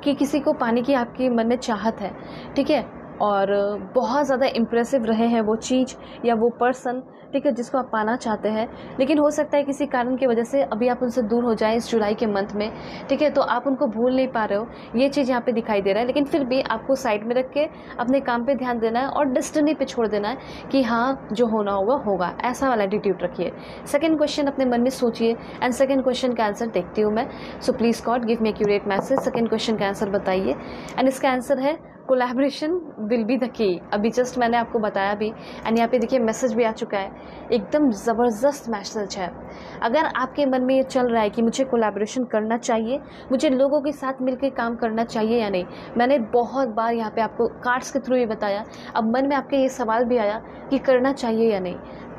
कि किसी को पाने की आपके मन में चाहत है, ठीक है, और बहुत ज़्यादा इम्प्रेसिव रहे हैं वो चीज़ या वो पर्सन, ठीक है, जिसको आप पाना चाहते हैं, लेकिन हो सकता है किसी कारण की वजह से अभी आप उनसे दूर हो जाएं इस जुलाई के मंथ में, ठीक है, तो आप उनको भूल नहीं पा रहे हो, ये चीज़ यहाँ पे दिखाई दे रहा है। लेकिन फिर भी आपको साइड में रख के अपने काम पे ध्यान देना है और डेस्टिनी पे छोड़ देना है कि हाँ, जो होना होगा होगा, ऐसा वाला एटीट्यूड रखिए। सेकेंड क्वेश्चन अपने मन में सोचिए एंड सेकेंड क्वेश्चन का आंसर देखती हूँ मैं। सो please God give me accurate message. Second question का आंसर बताइए एंड इसका आंसर है collaboration will be the key. अभी जस्ट मैंने आपको बताया भी एंड यहाँ पे देखिए मैसेज भी आ चुका है, एकदम ज़बरदस्त मैसेज है। अगर आपके मन में ये चल रहा है कि मुझे कोलैबोरेशन करना चाहिए, मुझे लोगों के साथ मिलकर काम करना चाहिए या नहीं, मैंने बहुत बार यहाँ पे आपको कार्ड्स के थ्रू ये बताया, अब मन में आपके ये सवाल भी आया कि करना चाहिए या नहीं,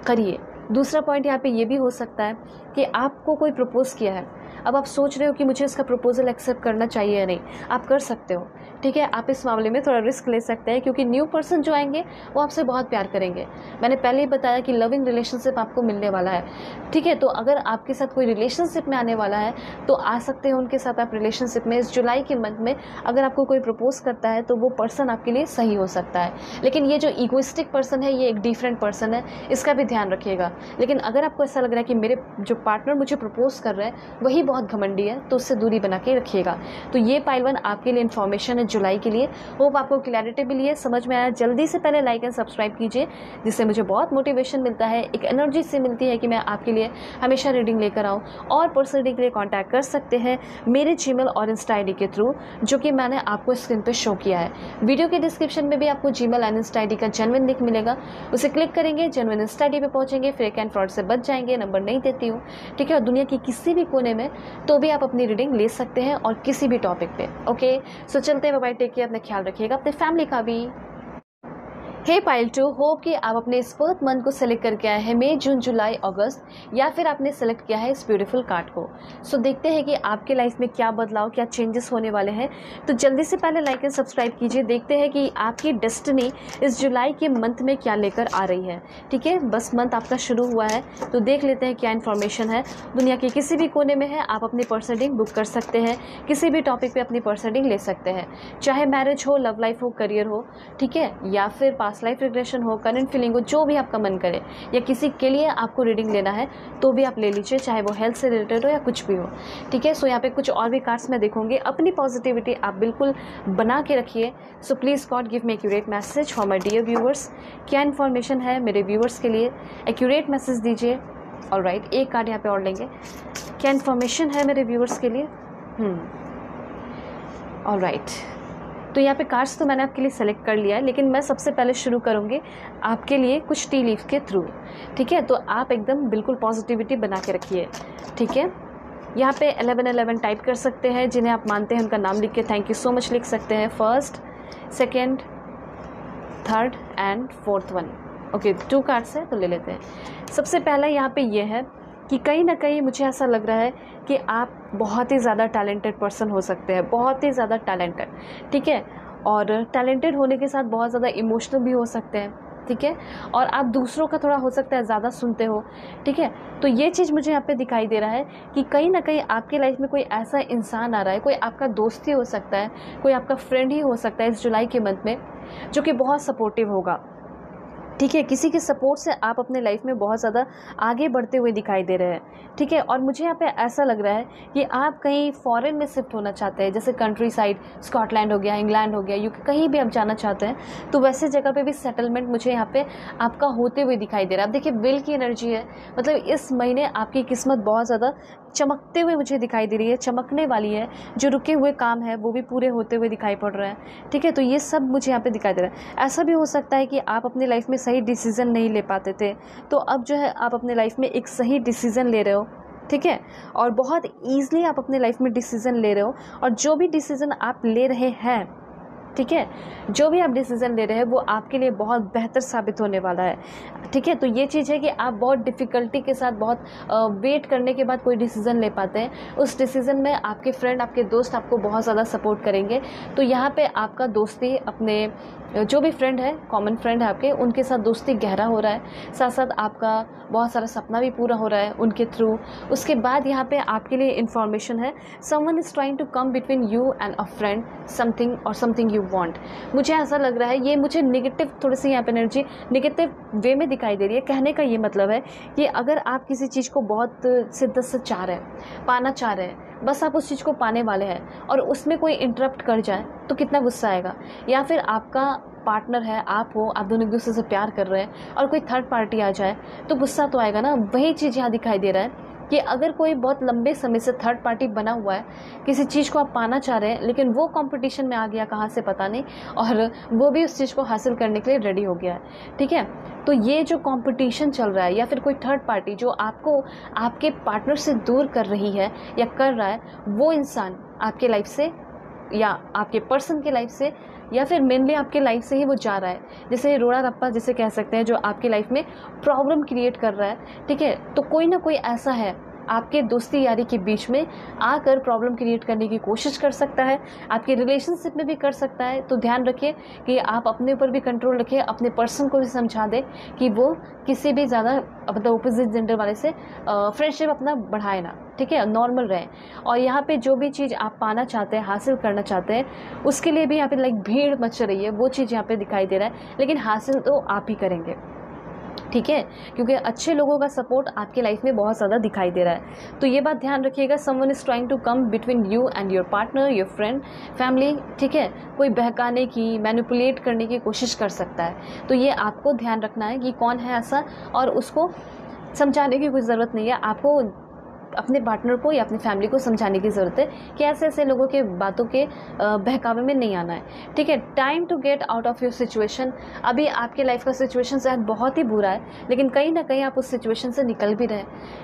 करिए। दूसरा पॉइंट यहाँ पे ये भी हो सकता है कि आपको कोई प्रपोज किया है, अब आप सोच रहे हो कि मुझे इसका प्रपोजल एक्सेप्ट करना चाहिए या नहीं, आप कर सकते हो, ठीक है। आप इस मामले में थोड़ा रिस्क ले सकते हैं क्योंकि न्यू पर्सन जो आएंगे वो आपसे बहुत प्यार करेंगे। मैंने पहले ही बताया कि लविंग रिलेशनशिप आपको मिलने वाला है, ठीक है। तो अगर आपके साथ कोई रिलेशनशिप में आने वाला है तो आ सकते हैं उनके साथ आप रिलेशनशिप में। इस जुलाई के मंथ में अगर आपको कोई प्रपोज करता है तो वो पर्सन आपके लिए सही हो सकता है, लेकिन ये जो ईगोइस्टिक पर्सन है ये एक डिफरेंट पर्सन है, इसका भी ध्यान रखिएगा। लेकिन अगर आपको ऐसा लग रहा है कि मेरे जो पार्टनर मुझे प्रपोज कर रहे हैं वही बहुत घमंडी है तो उससे दूरी बना के रखिएगा। तो ये पाइल 1 आपके लिए इन्फॉर्मेशन है जुलाई के लिए। होप आपको क्लैरिटी मिली है, समझ में आया। जल्दी से पहले लाइक एंड सब्सक्राइब कीजिए, जिससे मुझे बहुत मोटिवेशन मिलता है, एक एनर्जी से मिलती है कि मैं आपके लिए हमेशा रीडिंग लेकर आऊँ। और पर्सनल रीडिंग के लिए कॉन्टैक्ट कर सकते हैं मेरे जीमेल और इंस्टा आईडी के थ्रू, जो कि मैंने आपको स्क्रीन पर शो किया है। वीडियो के डिस्क्रिप्शन में भी आपको जीमेल एंड इंस्टा आईडी का जेन्युइन लिंक मिलेगा, उसे क्लिक करेंगे, जेन्युइन इंस्टा आईडी पे पहुंचेंगे, फेक एंड फ्रॉड से बच जाएंगे। नंबर नहीं देती हूँ, ठीक है। और दुनिया की किसी भी कोने में तो भी आप अपनी रीडिंग ले सकते हैं और किसी भी टॉपिक पे। ओके, सो चलते हैं, बाय, टेक केयर, अपना ख्याल रखिएगा, अपने फैमिली का भी। हे पाइल 2, होप कि आप अपने इस बर्थ मंथ को सेलेक्ट करके आए हैं, मई, जून, जुलाई, अगस्त, या फिर आपने सेलेक्ट किया है इस ब्यूटीफुल कार्ड को। सो देखते हैं कि आपके लाइफ में क्या बदलाव, क्या चेंजेस होने वाले हैं। तो जल्दी से पहले लाइक एंड सब्सक्राइब कीजिए, देखते हैं कि आपकी डेस्टिनी इस जुलाई के मंथ में क्या लेकर आ रही है, ठीक है। बस मंथ आपका शुरू हुआ है तो देख लेते हैं क्या इन्फॉर्मेशन है। दुनिया के किसी भी कोने में है, आप अपनी पर्सनल रीडिंग बुक कर सकते हैं, किसी भी टॉपिक पर अपनी पर्सनल रीडिंग ले सकते हैं, चाहे मैरिज हो, लव लाइफ हो, करियर हो, ठीक है, या फिर पास्ट लाइफ रिग्रेशन हो, करंट फीलिंग हो, जो भी आपका मन करे, या किसी के लिए आपको रीडिंग लेना है तो भी आप ले लीजिए, चाहे वो हेल्थ से रिलेटेड हो या कुछ भी हो, ठीक है। सो यहाँ पे कुछ और भी कार्ड्स मैं देखूंगी। अपनी पॉजिटिविटी आप बिल्कुल बना के रखिए। So please God give me accurate message for my dear viewers. क्या इन्फॉर्मेशन है मेरे व्यूअर्स के लिए, एक्यूरेट मैसेज दीजिए। ऑलराइट, एक कार्ड यहाँ पे और लेंगे। क्या इन्फॉर्मेशन है मेरे व्यूअर्स के लिए? ऑलराइट, तो यहाँ पे कार्ड्स तो मैंने आपके लिए सेलेक्ट कर लिया है, लेकिन मैं सबसे पहले शुरू करूँगी आपके लिए कुछ टी लीफ के थ्रू, ठीक है। तो आप एकदम बिल्कुल पॉजिटिविटी बना के रखिए, ठीक है। यहाँ पे 1111 टाइप कर सकते हैं, जिन्हें आप मानते हैं उनका नाम लिख के थैंक यू सो मच लिख सकते हैं। First, second, third and fourth one. Okay, 2 cards है तो ले लेते हैं। सबसे पहला यहाँ पे ये है कि कहीं ना कहीं मुझे ऐसा लग रहा है कि आप बहुत ही ज़्यादा टैलेंटेड पर्सन हो सकते हैं, बहुत ही ज़्यादा टैलेंटेड, ठीक है। और टैलेंटेड होने के साथ बहुत ज़्यादा इमोशनल भी हो सकते हैं, ठीक है। और आप दूसरों का थोड़ा हो सकता है ज़्यादा सुनते हो, ठीक है। तो ये चीज़ मुझे यहाँ पे दिखाई दे रहा है कि कहीं ना कहीं आपके लाइफ में कोई ऐसा इंसान आ रहा है, कोई आपका दोस्त ही हो सकता है, कोई आपका फ्रेंड ही हो सकता है इस जुलाई के मंथ में, जो कि बहुत सपोर्टिव होगा, ठीक है। किसी के सपोर्ट से आप अपने लाइफ में बहुत ज़्यादा आगे बढ़ते हुए दिखाई दे रहे हैं, ठीक है। और मुझे यहाँ पे ऐसा लग रहा है कि आप कहीं फॉरेन में शिफ्ट होना चाहते हैं, जैसे कंट्री साइड, स्कॉटलैंड हो गया, इंग्लैंड हो गया, यूके, कहीं भी आप जाना चाहते हैं तो वैसे जगह पे भी सेटलमेंट मुझे यहाँ पे आपका होते हुए दिखाई दे रहा है। अब देखिए, विल की एनर्जी है, मतलब इस महीने आपकी किस्मत बहुत ज़्यादा चमकते हुए मुझे दिखाई दे रही है, चमकने वाली है। जो रुके हुए काम है वो भी पूरे होते हुए दिखाई पड़ रहे हैं, ठीक है। तो ये सब मुझे यहाँ पे दिखाई दे रहा है। ऐसा भी हो सकता है कि आप अपने लाइफ में सही डिसीज़न नहीं ले पाते थे, तो अब जो है आप अपने लाइफ में एक सही डिसीज़न ले रहे हो, ठीक है। और बहुत ईजिली आप अपने लाइफ में डिसीज़न ले रहे हो, और जो भी डिसीज़न आप ले रहे हैं, ठीक है, जो भी आप डिसीज़न ले रहे हैं वो आपके लिए बहुत बेहतर साबित होने वाला है, ठीक है। तो ये चीज़ है कि आप बहुत डिफ़िकल्टी के साथ, बहुत वेट करने के बाद कोई डिसीज़न ले पाते हैं। उस डिसीज़न में आपके फ्रेंड, आपके दोस्त आपको बहुत ज़्यादा सपोर्ट करेंगे। तो यहाँ पे आपका दोस्ती अपने जो भी फ्रेंड है, कॉमन फ्रेंड है आपके, उनके साथ दोस्ती गहरा हो रहा है, साथ साथ आपका बहुत सारा सपना भी पूरा हो रहा है उनके थ्रू। उसके बाद यहाँ पे आपके लिए इन्फॉर्मेशन है, someone is trying to come between you and a friend, something और समथिंग यू वांट। मुझे ऐसा लग रहा है, ये मुझे नेगेटिव थोड़ी सी यहाँ पे एनर्जी नेगेटिव वे में दिखाई दे रही है। कहने का ये मतलब है कि अगर आप किसी चीज़ को बहुत शिद्दत से चाह रहे हैं, पाना चाह रहे हैं, बस आप उस चीज़ को पाने वाले हैं, और उसमें कोई इंटरप्ट कर जाए तो कितना गुस्सा आएगा। या फिर आपका पार्टनर है, आप हो, आप दोनों एक दूसरे से प्यार कर रहे हैं और कोई थर्ड पार्टी आ जाए तो गुस्सा तो आएगा ना। वही चीज़ यहाँ दिखाई दे रहा है कि अगर कोई बहुत लंबे समय से थर्ड पार्टी बना हुआ है, किसी चीज़ को आप पाना चाह रहे हैं, लेकिन वो कंपटीशन में आ गया कहाँ से पता नहीं, और वो भी उस चीज़ को हासिल करने के लिए रेडी हो गया है, ठीक है। तो ये जो कंपटीशन चल रहा है, या फिर कोई थर्ड पार्टी जो आपको आपके पार्टनर से दूर कर रही है या कर रहा है, वो इंसान आपके लाइफ से या आपके पर्सन के लाइफ से, या फिर मेनली आपके लाइफ से ही वो जा रहा है, जैसे रोड़ा रप्पा जिसे कह सकते हैं, जो आपके लाइफ में प्रॉब्लम क्रिएट कर रहा है, ठीक है। तो कोई ना कोई ऐसा है आपके दोस्ती यारी के बीच में आकर प्रॉब्लम क्रिएट करने की कोशिश कर सकता है, आपके रिलेशनशिप में भी कर सकता है। तो ध्यान रखिए कि आप अपने ऊपर भी कंट्रोल रखिए, अपने पर्सन को भी समझा दें कि वो किसी भी ज़्यादा मतलब ऑपोजिट जेंडर वाले से फ्रेंडशिप अपना बढ़ाए ना, ठीक है, नॉर्मल रहे। और यहाँ पे जो भी चीज़ आप पाना चाहते हैं, हासिल करना चाहते हैं, उसके लिए भी यहाँ पे लाइक भीड़ मच रही है, वो चीज़ यहाँ पे दिखाई दे रहा है, लेकिन हासिल तो आप ही करेंगे, ठीक है, क्योंकि अच्छे लोगों का सपोर्ट आपके लाइफ में बहुत ज़्यादा दिखाई दे रहा है। तो ये बात ध्यान रखिएगा, someone is trying to come between you and your partner, your friend, family, ठीक है। कोई बहकाने की, मैनिपुलेट करने की कोशिश कर सकता है। तो ये आपको ध्यान रखना है कि कौन है ऐसा, और उसको समझाने की कोई ज़रूरत नहीं है। आपको अपने पार्टनर को या अपनी फैमिली को समझाने की ज़रूरत है कि ऐसे ऐसे लोगों के बातों के बहकावे में नहीं आना है, ठीक है। Time to get out of your situation. अभी आपके लाइफ का सिचुएशन शायद बहुत ही बुरा है, लेकिन कहीं ना कहीं आप उस सिचुएशन से निकल भी रहे,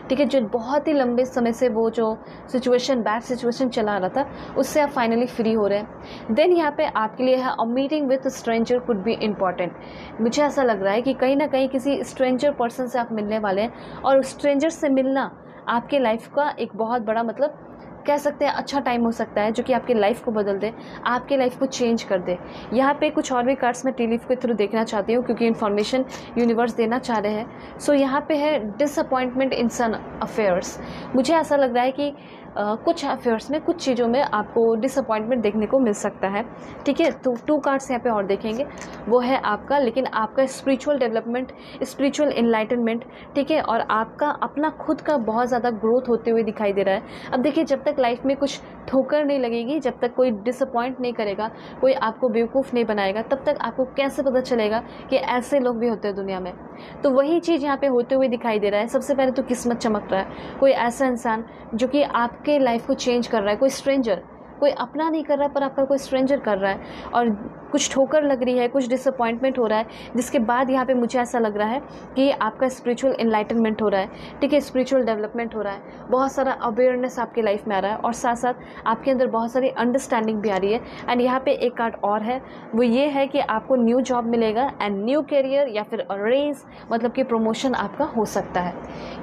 ठीक है। जो बहुत ही लंबे समय से वो जो सिचुएशन, बैड सिचुएशन चला रहा था, उससे आप फाइनली फ्री हो रहे हैं। देन यहाँ पे आपके लिए है a meeting with stranger could be important. मुझे ऐसा लग रहा है कि कहीं ना कहीं किसी स्ट्रेंजर पर्सन से आप मिलने वाले हैं, और स्ट्रेंजर से मिलना आपके लाइफ का एक बहुत बड़ा, मतलब कह सकते हैं अच्छा टाइम हो सकता है, जो कि आपके लाइफ को बदल दे, आपके लाइफ को चेंज कर दे। यहाँ पे कुछ और भी कार्ड्स मैं टी लीफ के थ्रू देखना चाहती हूँ, क्योंकि इन्फॉर्मेशन यूनिवर्स देना चाह रहे हैं। सो यहाँ पे है डिसअपॉइंटमेंट इन सम अफेयर्स। मुझे ऐसा लग रहा है कि कुछ अफेयर्स में, कुछ चीज़ों में आपको डिसअपॉइंटमेंट देखने को मिल सकता है, ठीक है। तो 2 कार्ड्स यहाँ पे और देखेंगे, वो है आपका, लेकिन आपका स्पिरिचुअल डेवलपमेंट, स्पिरिचुअल इनलाइटनमेंट, ठीक है, और आपका अपना खुद का बहुत ज़्यादा ग्रोथ होते हुए दिखाई दे रहा है। अब देखिए, जब तक लाइफ में कुछ ठोकर नहीं लगेगी, जब तक कोई डिसअपॉइंट नहीं करेगा, कोई आपको बेवकूफ़ नहीं बनाएगा, तब तक आपको कैसे पता चलेगा कि ऐसे लोग भी होते हैं दुनिया में। तो वही चीज़ यहाँ पे होते हुए दिखाई दे रहा है। सबसे पहले तो किस्मत चमक रहा है, कोई ऐसा इंसान जो कि आपके लाइफ को चेंज कर रहा है, कोई स्ट्रेंजर, कोई अपना नहीं कर रहा है पर आपका कोई स्ट्रेंजर कर रहा है, और कुछ ठोकर लग रही है, कुछ डिसअपॉइंटमेंट हो रहा है, जिसके बाद यहाँ पे मुझे ऐसा लग रहा है कि आपका स्पिरिचुअल इनलाइटनमेंट हो रहा है, ठीक है, स्पिरिचुअल डेवलपमेंट हो रहा है, बहुत सारा अवेयरनेस आपके लाइफ में आ रहा है, और साथ साथ आपके अंदर बहुत सारी अंडरस्टैंडिंग भी आ रही है। एंड यहाँ पे एक कार्ड और है, वो ये है कि आपको न्यू जॉब मिलेगा एंड न्यू करियर, या फिर रेज, मतलब कि प्रमोशन आपका हो सकता है।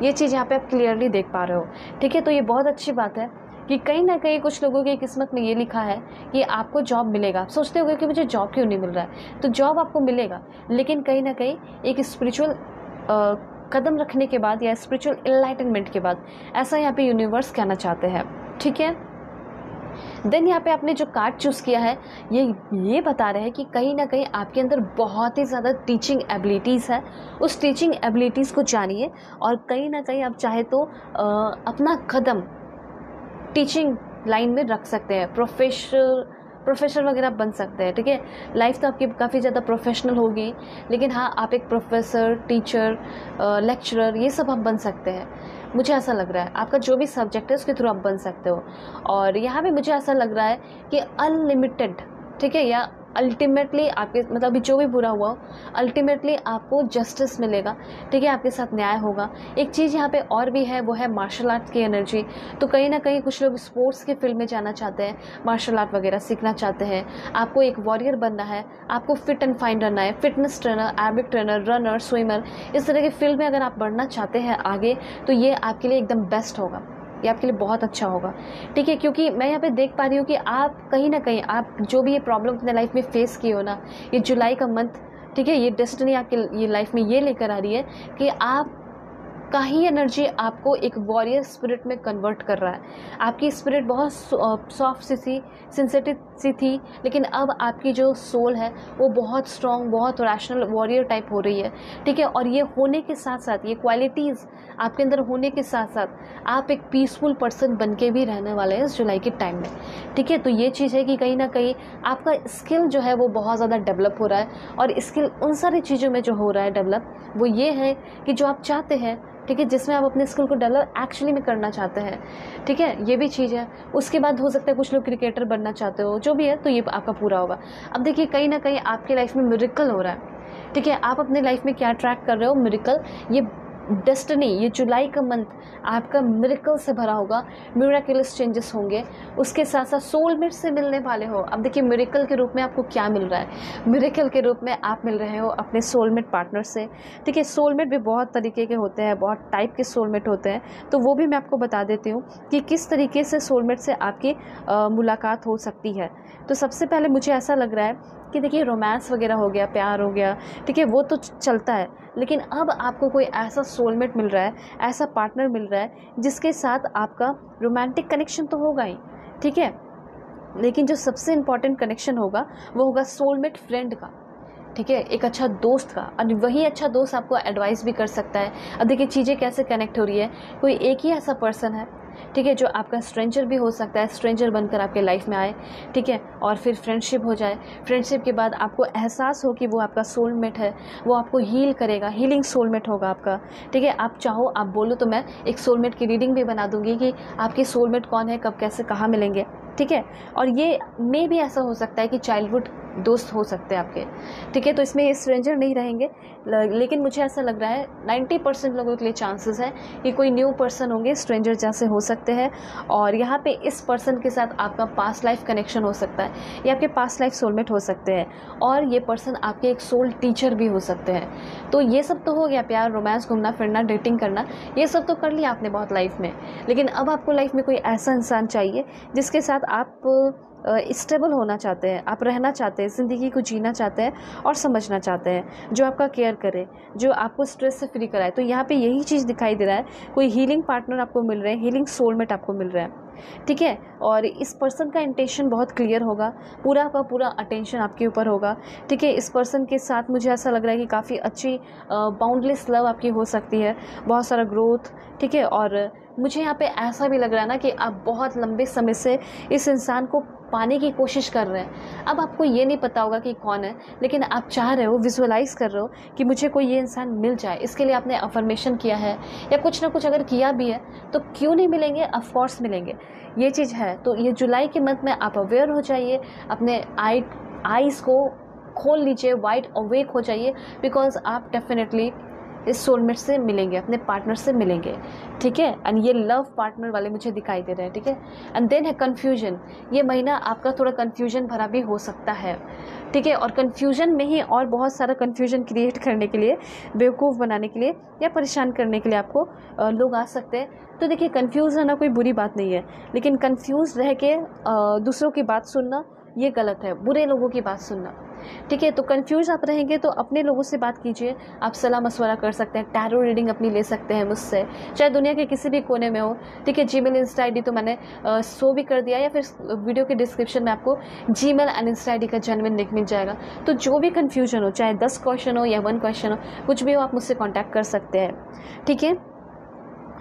ये चीज़ यहाँ पे आप क्लियरली देख पा रहे हो, ठीक है। तो ये बहुत अच्छी बात है कि कहीं ना कहीं कुछ लोगों की किस्मत में ये लिखा है कि आपको जॉब मिलेगा। आप सोचते होगे कि मुझे जॉब क्यों नहीं मिल रहा है, तो जॉब आपको मिलेगा, लेकिन कहीं ना कहीं एक स्पिरिचुअल कदम रखने के बाद, या स्पिरिचुअल एनलाइटनमेंट के बाद, ऐसा यहाँ पे यूनिवर्स कहना चाहते हैं, ठीक है। देन यहाँ पे आपने जो कार्ड चूज़ किया है, ये बता रहे हैं कि कहीं ना कहीं आपके अंदर बहुत ही ज़्यादा टीचिंग एबिलिटीज़ है। उस टीचिंग एबिलिटीज़ को जानिए, और कहीं ना कहीं आप चाहे तो अपना कदम टीचिंग लाइन में रख सकते हैं, प्रोफेसर वगैरह बन सकते हैं, ठीक है। लाइफ तो आपकी काफ़ी ज़्यादा प्रोफेशनल होगी, लेकिन हाँ, आप एक प्रोफेसर, टीचर, लेक्चरर, ये सब आप बन सकते हैं। मुझे ऐसा लग रहा है आपका जो भी सब्जेक्ट है उसके थ्रू आप बन सकते हो। और यहाँ पे मुझे ऐसा लग रहा है कि अनलिमिटेड, ठीक है, या अल्टीमेटली आपके, मतलब अभी जो भी बुरा हुआ हो, अल्टीमेटली आपको जस्टिस मिलेगा, ठीक है, आपके साथ न्याय होगा। एक चीज़ यहाँ पे और भी है, वो है मार्शल आर्ट्स की एनर्जी। तो कहीं ना कहीं कुछ लोग स्पोर्ट्स के फील्ड में जाना चाहते हैं, मार्शल आर्ट वगैरह सीखना चाहते हैं, आपको एक वॉरियर बनना है, आपको फिट एंड फाइन रहना है, fitness trainer, aerobic trainer, runner, swimmer, इस तरह के फील्ड में अगर आप बढ़ना चाहते हैं आगे, तो ये आपके लिए एकदम बेस्ट होगा, ये आपके लिए बहुत अच्छा होगा, ठीक है। क्योंकि मैं यहाँ पे देख पा रही हूँ कि आप कहीं ना कहीं, आप जो भी ये प्रॉब्लम अपने लाइफ में फेस किए हो ना, ये जुलाई का मंथ, ठीक है, ये डेस्टिनी आपके ये लाइफ में ये लेकर आ रही है कि आप का ही एनर्जी आपको एक वॉरियर स्पिरिट में कन्वर्ट कर रहा है। आपकी स्पिरिट बहुत सॉफ्ट सी थी, सेंसिटिव सी थी, लेकिन अब आपकी जो सोल है वो बहुत स्ट्रॉन्ग, बहुत रैशनल वॉरियर टाइप हो रही है, ठीक है। और ये होने के साथ साथ, ये क्वालिटीज़ आपके अंदर होने के साथ साथ आप एक पीसफुल पर्सन बन के भी रहने वाले हैं इस जुलाई के टाइम में, ठीक है। तो ये चीज़ है कि कहीं ना कहीं आपका स्किल जो है वो बहुत ज़्यादा डेवलप हो रहा है, और स्किल उन सारी चीज़ों में जो हो रहा है डेवलप, वो ये है कि जो आप चाहते हैं, ठीक है, जिसमें आप अपने स्किल को डेवलप एक्चुअली में करना चाहते हैं, ठीक है, ये भी चीज़ है। उसके बाद हो सकता है कुछ लोग क्रिकेटर बनना चाहते हो, जो भी है, तो ये आपका पूरा होगा। अब देखिए, कहीं ना कहीं आपके लाइफ में मिरेकल हो रहा है, ठीक है। आप अपने लाइफ में क्या ट्रैक कर रहे हो, मिरेकल, ये डेस्टिनी, ये जुलाई का मंथ आपका मिरेकल से भरा होगा, मिरेकुलस चेंजेस होंगे। उसके साथ साथ सोलमेट से मिलने वाले हो। अब देखिए, मिरेकल के रूप में आपको क्या मिल रहा है, मिरेकल के रूप में आप मिल रहे हो अपने सोलमेट पार्टनर से, ठीक है। सोलमेट भी बहुत तरीके के होते हैं, बहुत टाइप के सोलमेट होते हैं, तो वो भी मैं आपको बता देती हूँ कि किस तरीके से सोलमेट से आपकी मुलाकात हो सकती है। तो सबसे पहले मुझे ऐसा लग रहा है कि देखिए, रोमांस वगैरह हो गया, प्यार हो गया, ठीक है, वो तो चलता है, लेकिन अब आपको कोई ऐसा सोलमेट मिल रहा है, ऐसा पार्टनर मिल रहा है जिसके साथ आपका रोमांटिक कनेक्शन तो होगा ही, ठीक है, लेकिन जो सबसे इम्पॉर्टेंट कनेक्शन होगा वो होगा सोलमेट फ्रेंड का, ठीक है, एक अच्छा दोस्त का, और वही अच्छा दोस्त आपको एडवाइस भी कर सकता है। अब देखिए चीज़ें कैसे कनेक्ट हो रही है, कोई एक ही ऐसा पर्सन है, ठीक है, जो आपका स्ट्रेंजर भी हो सकता है, स्ट्रेंजर बनकर आपके लाइफ में आए, ठीक है, और फिर फ्रेंडशिप हो जाए। फ्रेंडशिप के बाद आपको एहसास हो कि वो आपका सोलमेट है, वो आपको हील करेगा, हीलिंग सोलमेट होगा आपका, ठीक है। आप चाहो, आप बोलो तो मैं एक सोलमेट की रीडिंग भी बना दूंगी कि आपके सोलमेट कौन है, कब कैसे कहाँ मिलेंगे, ठीक है। और ये में भी ऐसा हो सकता है कि चाइल्डहुड दोस्त हो सकते हैं आपके, ठीक है। तो इसमें ये स्ट्रेंजर नहीं रहेंगे, लेकिन मुझे ऐसा लग रहा है 90% लोगों के लिए चांसेस है कि कोई न्यू पर्सन होंगे, स्ट्रेंजर जैसे हो सकते हैं। और यहाँ पे इस पर्सन के साथ आपका पास्ट लाइफ कनेक्शन हो सकता है, ये आपके पास्ट लाइफ सोलमेट हो सकते हैं, और ये पर्सन आपके एक सोल टीचर भी हो सकते हैं। तो ये सब तो हो गया, प्यार, रोमांस, घूमना फिरना, डेटिंग करना, ये सब तो कर लिया आपने बहुत लाइफ में। लेकिन अब आपको लाइफ में कोई ऐसा इंसान चाहिए जिसके साथ आप स्टेबल होना चाहते हैं, आप रहना चाहते हैं, ज़िंदगी को जीना चाहते हैं और समझना चाहते हैं, जो आपका केयर करे, जो आपको स्ट्रेस से फ्री कराए। तो यहाँ पे यही चीज़ दिखाई दे रहा है, कोई हीलिंग पार्टनर आपको मिल रहे हैं, हीलिंग सोलमेट आपको मिल रहा है, ठीक है। और इस पर्सन का इंटेंशन बहुत क्लियर होगा, पूरा का पूरा अटेंशन आपके ऊपर होगा, ठीक है। इस पर्सन के साथ मुझे ऐसा लग रहा है कि काफ़ी अच्छी बाउंडलेस लव आपकी हो सकती है, बहुत सारा ग्रोथ, ठीक है। और मुझे यहाँ पे ऐसा भी लग रहा है ना कि आप बहुत लंबे समय से इस इंसान को पाने की कोशिश कर रहे हैं। अब आपको ये नहीं पता होगा कि कौन है, लेकिन आप चाह रहे हो, विजुअलाइज कर रहे हो कि मुझे कोई ये इंसान मिल जाए। इसके लिए आपने अफर्मेशन किया है या कुछ ना कुछ अगर किया भी है तो क्यों नहीं मिलेंगे, ऑफ कोर्स मिलेंगे, ये चीज़ है। तो ये जुलाई के मंथ में आप अवेयर हो जाइए, अपने आईज़ को खोल लीजिए, वाइड अवेक हो जाइए, बिकॉज आप डेफिनेटली इस सोलमेट से मिलेंगे, अपने पार्टनर से मिलेंगे, ठीक है। एंड ये लव पार्टनर वाले मुझे दिखाई दे रहे हैं, ठीक है। एंड देन है कन्फ्यूजन, ये महीना आपका थोड़ा कन्फ्यूजन भरा भी हो सकता है, ठीक है। और कन्फ्यूजन में ही और बहुत सारा कन्फ्यूजन क्रिएट करने के लिए, बेवकूफ़ बनाने के लिए या परेशान करने के लिए आपको लोग आ सकते हैं। तो देखिए कन्फ्यूज़ रहना कोई बुरी बात नहीं है, लेकिन कन्फ्यूज़ रह के दूसरों की बात सुनना ये गलत है, बुरे लोगों की बात सुनना, ठीक है। तो कंफ्यूज आप रहेंगे तो अपने लोगों से बात कीजिए, आप सलाह मशवरा कर सकते हैं, टैरो रीडिंग अपनी ले सकते हैं मुझसे, चाहे दुनिया के किसी भी कोने में हो, ठीक है। जीमेल इंस्टा आईडी तो मैंने शो भी कर दिया, या फिर वीडियो के डिस्क्रिप्शन में आपको जीमेल एंड इंस्टा आईडी का जेन्युइन लिंक मिल जाएगा। तो जो भी कन्फ्यूजन हो, चाहे 10 क्वेश्चन हो या 1 क्वेश्चन हो, कुछ भी हो, आप मुझसे कॉन्टैक्ट कर सकते हैं, ठीक है।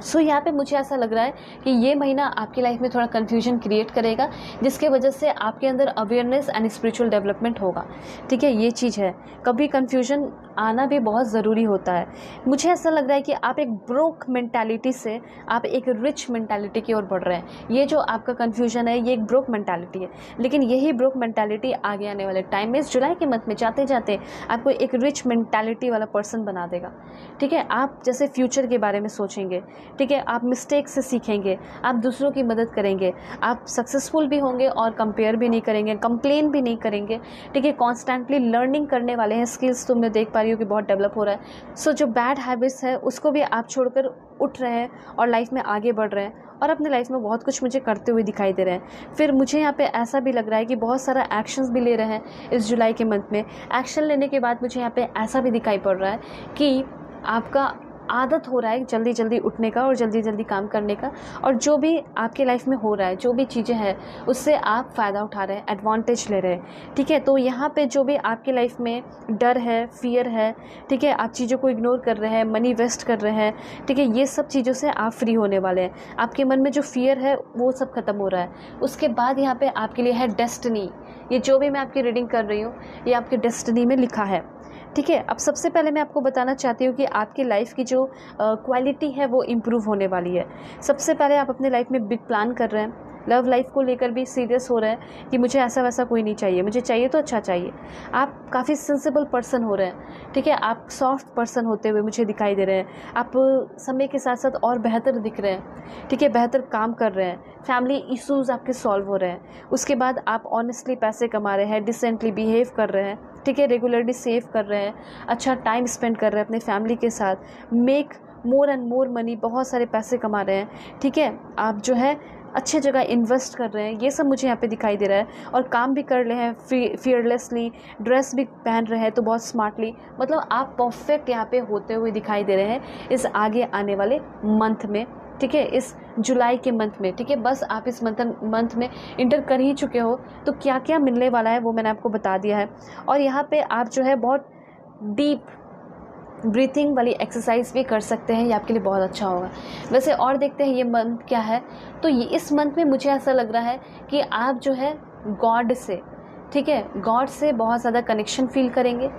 सो यहाँ पे मुझे ऐसा लग रहा है कि ये महीना आपकी लाइफ में थोड़ा कन्फ्यूजन क्रिएट करेगा, जिसके वजह से आपके अंदर अवेयरनेस एंड स्पिरिचुअल डेवलपमेंट होगा, ठीक है। ये चीज़ है, कभी कन्फ्यूजन आना भी बहुत ज़रूरी होता है। मुझे ऐसा लग रहा है कि आप एक ब्रोक मेंटालिटी से आप एक रिच मेंटालिटी की ओर बढ़ रहे हैं। ये जो आपका कन्फ्यूजन है ये एक ब्रोक मेंटालिटी है, लेकिन यही ब्रोक मेंटालिटी आगे आने वाले टाइम में, इस जुलाई के मंथ में जाते जाते आपको एक रिच मेंटालिटी वाला पर्सन बना देगा, ठीक है। आप जैसे फ्यूचर के बारे में सोचेंगे, ठीक है, आप मिस्टेक से सीखेंगे, आप दूसरों की मदद करेंगे, आप सक्सेसफुल भी होंगे और कंपेयर भी नहीं करेंगे, कंप्लेन भी नहीं करेंगे, ठीक है। कॉन्स्टेंटली लर्निंग करने वाले हैं, स्किल्स तो मैं देख पा रही हूँ कि बहुत डेवलप हो रहा है। सो जो बैड हैबिट्स है उसको भी आप छोड़कर उठ रहे हैं और लाइफ में आगे बढ़ रहे हैं, और अपने लाइफ में बहुत कुछ मुझे करते हुए दिखाई दे रहे हैं। फिर मुझे यहाँ पे ऐसा भी लग रहा है कि बहुत सारा एक्शंस भी ले रहे हैं इस जुलाई के मंथ में। एक्शन लेने के बाद मुझे यहाँ पे ऐसा भी दिखाई पड़ रहा है कि आपका आदत हो रहा है जल्दी जल्दी उठने का और जल्दी जल्दी काम करने का, और जो भी आपके लाइफ में हो रहा है, जो भी चीज़ें हैं, उससे आप फ़ायदा उठा रहे हैं, एडवांटेज ले रहे हैं, ठीक है। तो यहाँ पे जो भी आपके लाइफ में डर है, फियर है, ठीक है, आप चीज़ों को इग्नोर कर रहे हैं, मनी वेस्ट कर रहे हैं, ठीक है, ये सब चीज़ों से आप फ्री होने वाले हैं। आपके मन में जो फियर है वो सब खत्म हो रहा है। उसके बाद यहाँ पर आपके लिए है डेस्टिनी। ये जो भी मैं आपकी रीडिंग कर रही हूँ ये आपके डेस्टिनी में लिखा है, ठीक है। अब सबसे पहले मैं आपको बताना चाहती हूँ कि आपकी लाइफ की जो क्वालिटी है वो इम्प्रूव होने वाली है। सबसे पहले आप अपने लाइफ में बिग प्लान कर रहे हैं, लव लाइफ को लेकर भी सीरियस हो रहे हैं कि मुझे ऐसा वैसा कोई नहीं चाहिए, मुझे चाहिए तो अच्छा चाहिए। आप काफ़ी सेंसिबल पर्सन हो रहे हैं, ठीक है, आप सॉफ्ट पर्सन होते हुए मुझे दिखाई दे रहे हैं। आप समय के साथ साथ और बेहतर दिख रहे हैं, ठीक है, बेहतर काम कर रहे हैं, फैमिली इश्यूज़ आपके सॉल्व हो रहे हैं। उसके बाद आप ऑनेस्टली पैसे कमा रहे हैं, डिसेंटली बिहेव कर रहे हैं, ठीक है, रेगुलरली सेव कर रहे हैं, अच्छा टाइम स्पेंड कर रहे हैं अपने फैमिली के साथ, make more and more money, बहुत सारे पैसे कमा रहे हैं, ठीक है। आप जो है अच्छे जगह इन्वेस्ट कर रहे हैं, ये सब मुझे यहाँ पे दिखाई दे रहा है। और काम भी कर रहे हैं फियरलेसली, ड्रेस भी पहन रहे हैं तो बहुत स्मार्टली, मतलब आप परफेक्ट यहाँ पे होते हुए दिखाई दे रहे हैं इस आगे आने वाले मंथ में, ठीक है, इस जुलाई के मंथ में, ठीक है। बस आप इस मंथ में इंटर कर ही चुके हो, तो क्या क्या मिलने वाला है वो मैंने आपको बता दिया है। और यहाँ पे आप जो है बहुत डीप ब्रीथिंग वाली एक्सरसाइज भी कर सकते हैं, ये आपके लिए बहुत अच्छा होगा। वैसे और देखते हैं ये मंथ क्या है। तो ये इस मंथ में मुझे ऐसा लग रहा है कि आप जो है गॉड से, ठीक है, गॉड से बहुत ज़्यादा कनेक्शन फील करेंगे।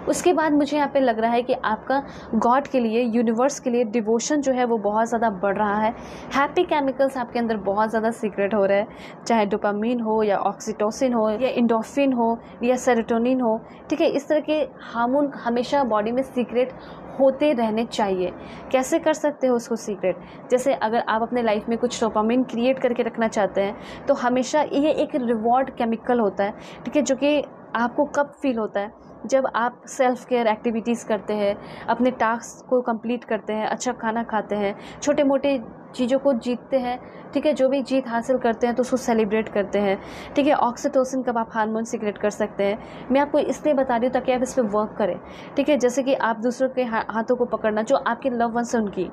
उसके बाद मुझे यहाँ पे लग रहा है कि आपका गॉड के लिए, यूनिवर्स के लिए डिवोशन जो है वो बहुत ज़्यादा बढ़ रहा है। हैप्पी केमिकल्स आपके अंदर बहुत ज़्यादा सीक्रेट हो रहे हैं, चाहे डोपामिन हो या ऑक्सीटोसिन हो या एंडोर्फिन हो या सेरोटोनिन हो, ठीक है। इस तरह के हार्मोन हमेशा बॉडी में सीक्रेट होते रहने चाहिए। कैसे कर सकते हो उसको सीक्रेट? जैसे अगर आप अपने लाइफ में कुछ डोपामिन क्रिएट करके रखना चाहते हैं तो हमेशा ये एक रिवॉर्ड केमिकल होता है, ठीक है, जो कि आपको कब फील होता है? जब आप सेल्फ केयर एक्टिविटीज़ करते हैं, अपने टास्क को कंप्लीट करते हैं, अच्छा खाना खाते हैं, छोटे मोटे चीज़ों को जीतते हैं, ठीक है, जो भी जीत हासिल करते हैं तो उसको सेलिब्रेट करते हैं, ठीक है। ऑक्सीटोसिन कब आप हार्मोन सीक्रेट कर सकते हैं, मैं आपको इसलिए बता रही हूँ ताकि आप इस पर वर्क करें, ठीक है। जैसे कि आप दूसरों के हाथों को पकड़ना, जो आपके लव वंस हैं उनकी,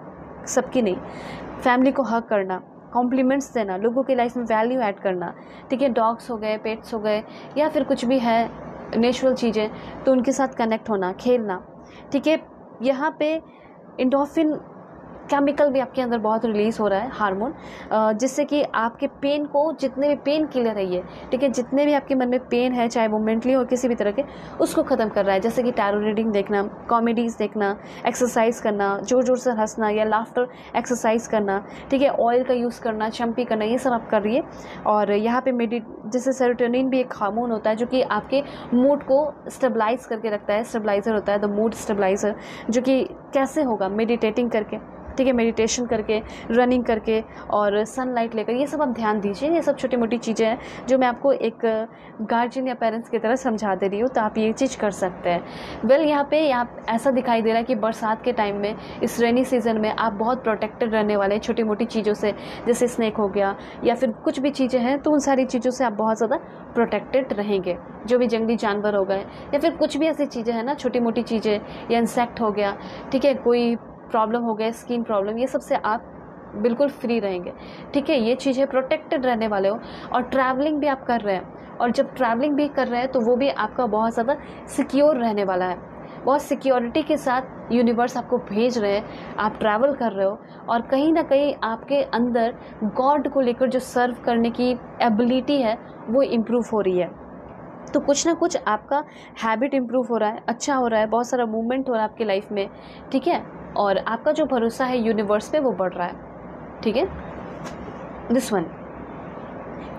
सबकी नहीं, फैमिली को हक करना, कॉम्प्लीमेंट्स देना, लोगों की लाइफ में वैल्यू ऐड करना, ठीक है। डॉग्स हो गए, पेट्स हो गए, या फिर कुछ भी है नेचुरल चीज़ें, तो उनके साथ कनेक्ट होना, खेलना, ठीक है। यहाँ पे एंडोर्फिन केमिकल भी आपके अंदर बहुत रिलीज़ हो रहा है, हार्मोन, जिससे कि आपके पेन को, जितने भी पेन किलर है ये, ठीक है, जितने भी आपके मन में पेन है, चाहे वो मेंटली हो किसी भी तरह के, उसको ख़त्म कर रहा है। जैसे कि टैरो रीडिंग देखना, कॉमेडीज़ देखना, एक्सरसाइज करना, जोर जोर से हंसना या लाफ्टर एक्सरसाइज करना, ठीक है, ऑयल का यूज़ करना, चम्पी करना, ये सब आप करिए। और यहाँ पे जैसे सेरोटोनिन भी एक हार्मोन होता है जो कि आपके मूड को स्टेबलाइज करके रखता है, स्टेबलाइज़र होता है, द मूड स्टेबलाइज़र, जो कि कैसे होगा? मेडिटेटिंग करके, ठीक है, मेडिटेशन करके, रनिंग करके और सनलाइट लेकर, ये सब आप ध्यान दीजिए। ये सब छोटी मोटी चीज़ें हैं जो मैं आपको एक गार्जियन या पेरेंट्स की तरह समझा दे रही हूँ, तो आप ये चीज़ कर सकते हैं। यहाँ पे ऐसा दिखाई दे रहा है कि बरसात के टाइम में, इस रेनी सीज़न में आप बहुत प्रोटेक्टेड रहने वाले हैं छोटी मोटी चीज़ों से, जैसे स्नेक हो गया या फिर कुछ भी चीज़ें हैं, तो उन सारी चीज़ों से आप बहुत ज़्यादा प्रोटेक्टेड रहेंगे। जो भी जंगली जानवर हो गए या फिर कुछ भी ऐसी चीज़ें हैं ना, छोटी मोटी चीज़ें, या इंसेक्ट हो गया, ठीक है, कोई प्रॉब्लम हो गया, स्किन प्रॉब्लम, ये सब से आप बिल्कुल फ्री रहेंगे, ठीक है। ये चीज़ें प्रोटेक्टेड रहने वाले हो। और ट्रैवलिंग भी आप कर रहे हैं, और जब ट्रैवलिंग भी कर रहे हैं तो वो भी आपका बहुत ज़्यादा सिक्योर रहने वाला है। बहुत सिक्योरिटी के साथ यूनिवर्स आपको भेज रहे हैं, आप ट्रैवल कर रहे हो, और कहीं ना कहीं आपके अंदर गॉड को लेकर जो सर्व करने की एबिलिटी है वो इम्प्रूव हो रही है। तो कुछ ना कुछ आपका हैबिट इम्प्रूव हो रहा है, अच्छा हो रहा है, बहुत सारा मूवमेंट हो रहा है आपकी लाइफ में, ठीक है। और आपका जो भरोसा है यूनिवर्स पे वो बढ़ रहा है, ठीक है। दिस वन,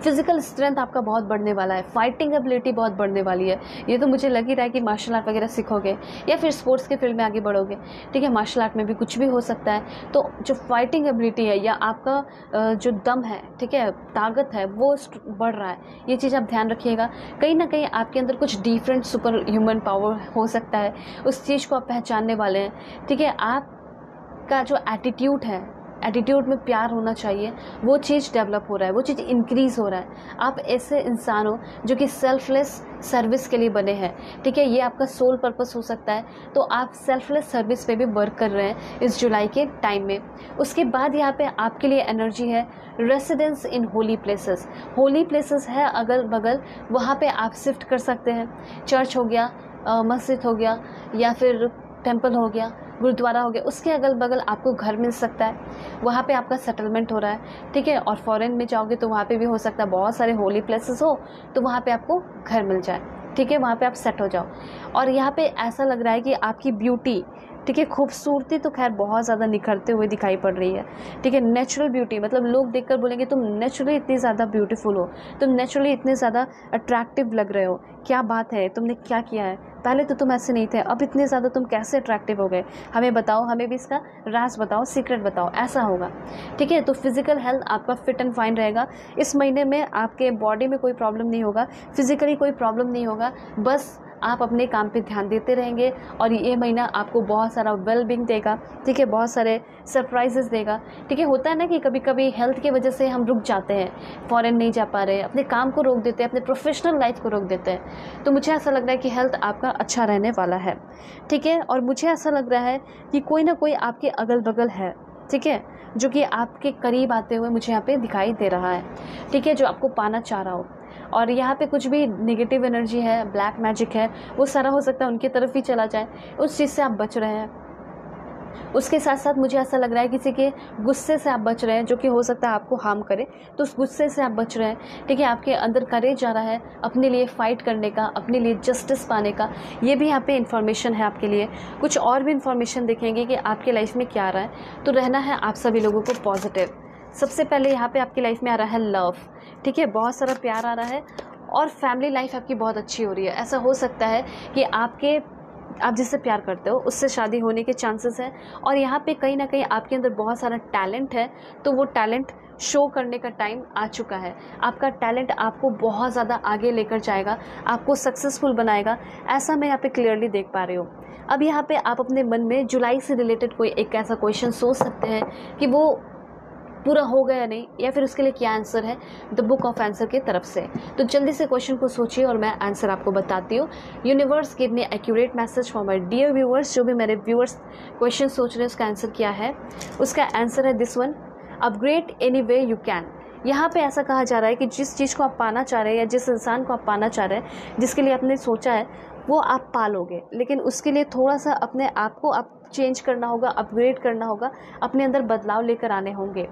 फिजिकल स्ट्रेंथ आपका बहुत बढ़ने वाला है, फाइटिंग एबिलिटी बहुत बढ़ने वाली है। ये तो मुझे लग ही रहा है कि मार्शल आर्ट वगैरह सीखोगे या फिर स्पोर्ट्स के फील्ड में आगे बढ़ोगे, ठीक है। मार्शल आर्ट में भी कुछ भी हो सकता है। तो जो फाइटिंग एबिलिटी है या आपका जो दम है, ठीक है, ताकत है, वो बढ़ रहा है। ये चीज़ आप ध्यान रखिएगा। कहीं ना कहीं आपके अंदर कुछ डिफरेंट सुपर ह्यूमन पावर हो सकता है, उस चीज़ को आप पहचानने वाले हैं, ठीक है। आपका जो एटीट्यूड है, एटीट्यूड में प्यार होना चाहिए, वो चीज़ डेवलप हो रहा है, वो चीज़ इंक्रीज़ हो रहा है। आप ऐसे इंसान हो जो कि सेल्फलेस सर्विस के लिए बने हैं, ठीक है। ये आपका सोल पर्पस हो सकता है, तो आप सेल्फलेस सर्विस पे भी वर्क कर रहे हैं इस जुलाई के टाइम में। उसके बाद यहाँ पे आपके लिए एनर्जी है रेसिडेंस इन होली प्लेसेस। होली प्लेसेस है अगल बगल, वहाँ पे आप शिफ्ट कर सकते हैं। चर्च हो गया, मस्जिद हो गया, या फिर टेम्पल हो गया, गुरुद्वारा हो गया, उसके अगल बगल आपको घर मिल सकता है। वहाँ पे आपका सेटलमेंट हो रहा है, ठीक है। और फॉरेन में जाओगे तो वहाँ पे भी हो सकता है, बहुत सारे होली प्लेसेस हो तो वहाँ पे आपको घर मिल जाए, ठीक है, वहाँ पे आप सेट हो जाओ। और यहाँ पे ऐसा लग रहा है कि आपकी ब्यूटी, ठीक है, खूबसूरती तो खैर बहुत ज़्यादा निखरते हुए दिखाई पड़ रही है, ठीक है। नेचुरल ब्यूटी, मतलब लोग देखकर बोलेंगे तुम नेचुरली इतनी ज़्यादा ब्यूटीफुल हो, तुम नेचुरली इतने ज़्यादा अट्रैक्टिव लग रहे हो, क्या बात है, तुमने क्या किया है, पहले तो तुम ऐसे नहीं थे, अब इतने ज़्यादा तुम कैसे अट्रैक्टिव हो गए, हमें बताओ, हमें भी इसका राज बताओ, सीक्रेट बताओ, ऐसा होगा, ठीक है। तो फिजिकल हेल्थ आपका फिट एंड फाइन रहेगा। इस महीने में आपके बॉडी में कोई प्रॉब्लम नहीं होगा, फिजिकली कोई प्रॉब्लम नहीं होगा, बस आप अपने काम पे ध्यान देते रहेंगे। और ये महीना आपको बहुत सारा वेलबींग देगा, ठीक है, बहुत सारे सरप्राइजेस देगा, ठीक है। होता है ना कि कभी कभी हेल्थ की वजह से हम रुक जाते हैं, फॉरेन नहीं जा पा रहे, अपने काम को रोक देते हैं, अपने प्रोफेशनल लाइफ को रोक देते हैं। तो मुझे ऐसा लग रहा है कि हेल्थ आपका अच्छा रहने वाला है, ठीक है। और मुझे ऐसा लग रहा है कि कोई ना कोई आपके अगल बगल है, ठीक है, जो कि आपके करीब आते हुए मुझे यहाँ पे दिखाई दे रहा है, ठीक है, जो आपको पाना चाह रहा हो। और यहाँ पे कुछ भी नेगेटिव एनर्जी है, ब्लैक मैजिक है, वो सारा हो सकता है उनकी तरफ ही चला जाए, उस चीज़ से आप बच रहे हैं। उसके साथ साथ मुझे ऐसा लग रहा है किसी के गुस्से से आप बच रहे हैं, जो कि हो सकता है आपको हार्म करे, तो उस गुस्से से आप बच रहे हैं, ठीक है। आपके अंदर करेज आ रहा है अपने लिए फ़ाइट करने का, अपने लिए जस्टिस पाने का, ये भी यहाँ पे इन्फॉर्मेशन है आपके लिए। कुछ और भी इन्फॉर्मेशन देखेंगे कि आपके लाइफ में क्या आ रहा है। तो रहना है आप सभी लोगों को पॉजिटिव। सबसे पहले यहाँ पे आपकी लाइफ में आ रहा है लव, ठीक है, बहुत सारा प्यार आ रहा है और फैमिली लाइफ आपकी बहुत अच्छी हो रही है। ऐसा हो सकता है कि आप जिससे प्यार करते हो उससे शादी होने के चांसेस हैं, और यहाँ पे कहीं ना कहीं आपके अंदर बहुत सारा टैलेंट है, तो वो टैलेंट शो करने का टाइम आ चुका है। आपका टैलेंट आपको बहुत ज़्यादा आगे लेकर जाएगा, आपको सक्सेसफुल बनाएगा, ऐसा मैं यहाँ पे क्लियरली देख पा रही हूँ। अब यहाँ पे आप अपने मन में जुलाई से रिलेटेड कोई एक ऐसा क्वेश्चन सोच सकते हैं कि वो पूरा हो गया नहीं, या फिर उसके लिए क्या आंसर है द बुक ऑफ आंसर की तरफ से। तो जल्दी से क्वेश्चन को सोचिए और मैं आंसर आपको बताती हूँ। Universe give me accurate message for my dear viewers. जो भी मेरे व्यूअर्स क्वेश्चन सोच रहे हैं उसका आंसर क्या है, उसका आंसर है this one, upgrade any way you can. यहाँ पे ऐसा कहा जा रहा है कि जिस चीज़ को आप पाना चाह रहे हैं या जिस इंसान को आप पाना चाह रहे हैं, जिसके लिए आपने सोचा है, वो आप पालोगे, लेकिन उसके लिए थोड़ा सा अपने आप को आप चेंज करना होगा, अपग्रेड करना होगा, अपने अंदर बदलाव लेकर आने होंगे,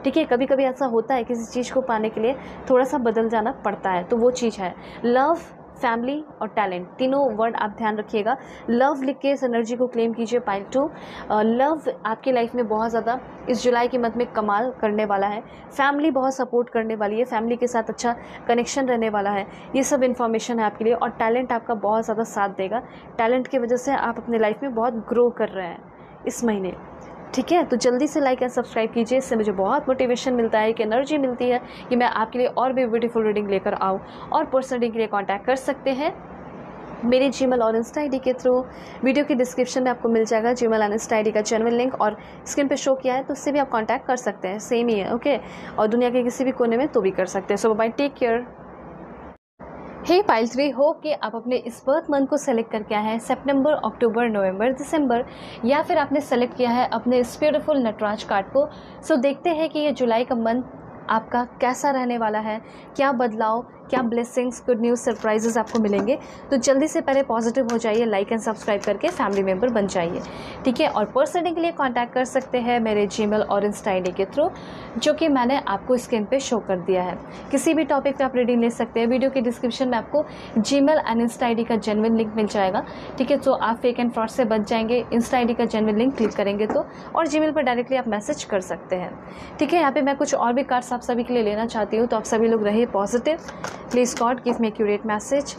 ठीक है। कभी कभी ऐसा होता है किसी चीज़ को पाने के लिए थोड़ा सा बदल जाना पड़ता है, तो वो चीज़ है लव, फैमिली और टैलेंट, तीनों वर्ड आप ध्यान रखिएगा। लव लिख के इस एनर्जी को क्लेम कीजिए पाइल 2। लव आपकी लाइफ में बहुत ज़्यादा इस जुलाई के मंथ में कमाल करने वाला है। फैमिली बहुत सपोर्ट करने वाली है, फैमिली के साथ अच्छा कनेक्शन रहने वाला है, ये सब इन्फॉर्मेशन है आपके लिए। और टैलेंट आपका बहुत ज़्यादा साथ देगा, टैलेंट की वजह से आप अपने लाइफ में बहुत ग्रो कर रहे हैं इस महीने, ठीक है। तो जल्दी से लाइक एंड सब्सक्राइब कीजिए, इससे मुझे बहुत मोटिवेशन मिलता है, एक एनर्जी मिलती है कि मैं आपके लिए और भी ब्यूटीफुल रीडिंग लेकर आऊँ। और पर्सनल रीडिंग के लिए कांटेक्ट कर सकते हैं मेरे जीमेल और इंस्टा आईडी के थ्रू। वीडियो की डिस्क्रिप्शन में आपको मिल जाएगा जीमेल और इंस्टा आईडी का जेन्युइन लिंक, और स्क्रीन पे शो किया है, तो उससे भी आप कांटेक्ट कर सकते हैं, सेम ही है, ओके। और दुनिया के किसी भी कोने में तो भी कर सकते हैं। सो बाय, टेक केयर। हे पाइल 3, होप कि आप अपने इस बर्थ मंथ को सेलेक्ट करके आए हैं, सितंबर, अक्टूबर, नवंबर, दिसंबर, या फिर आपने सेलेक्ट किया है अपने इस ब्यूटीफुल नटराज कार्ड को। सो देखते हैं कि ये जुलाई का मंथ आपका कैसा रहने वाला है, क्या बदलाव, क्या ब्लेसिंग्स, गुड न्यूज़, सरप्राइजेस आपको मिलेंगे। तो जल्दी से पहले पॉजिटिव हो जाइए, लाइक एंड सब्सक्राइब करके फैमिली मेंबर बन जाइए, ठीक है। और पर्सनली के लिए कांटेक्ट कर सकते हैं मेरे जीमेल और इंस्टा आईडी के थ्रू, जो कि मैंने आपको स्क्रीन पे शो कर दिया है। किसी भी टॉपिक पे आप रीडिंग ले सकते हैं। वीडियो के डिस्क्रिप्शन में आपको जीमेल एंड इंस्टा आईडी का जेन्युइन लिंक मिल जाएगा, ठीक है। तो आप फेक एंड फ्रॉड से बच जाएंगे, इंस्टा आईडी का जेन्युइन लिंक क्लिक करेंगे तो, और जीमेल पर डायरेक्टली आप मैसेज कर सकते हैं, ठीक है। यहाँ पे मैं कुछ और भी कार्ड्स आप सभी के लिए लेना चाहती हूँ, तो आप सभी लोग रहिए positive. Please God give me accurate message,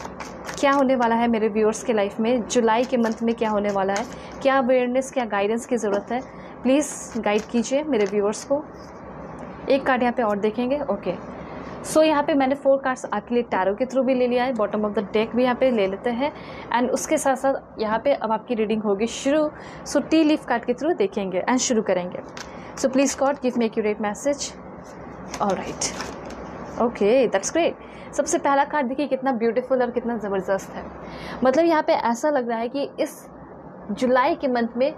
क्या होने वाला है मेरे व्यूअर्स के लाइफ में, जुलाई के मंथ में क्या होने वाला है, क्या अवेयरनेस, क्या गाइडेंस की ज़रूरत है, प्लीज़ गाइड कीजिए मेरे व्यूअर्स को। एक कार्ड यहाँ पे और देखेंगे, ओके। सो यहाँ पे मैंने 4 कार्ड्स आपके लिए टैरो के थ्रू भी ले लिया है, बॉटम ऑफ द डेक भी यहाँ पे ले लेते हैं, एंड उसके साथ साथ यहाँ पे अब आपकी रीडिंग होगी शुरू। सो टी लीफ कार्ड के थ्रू देखेंगे एंड शुरू करेंगे। सो please God give me accurate message. Alright, okay, that's great. सबसे पहला कार्ड देखिए कितना ब्यूटीफुल और कितना ज़बरदस्त है। मतलब यहाँ पे ऐसा लग रहा है कि इस जुलाई के मंथ में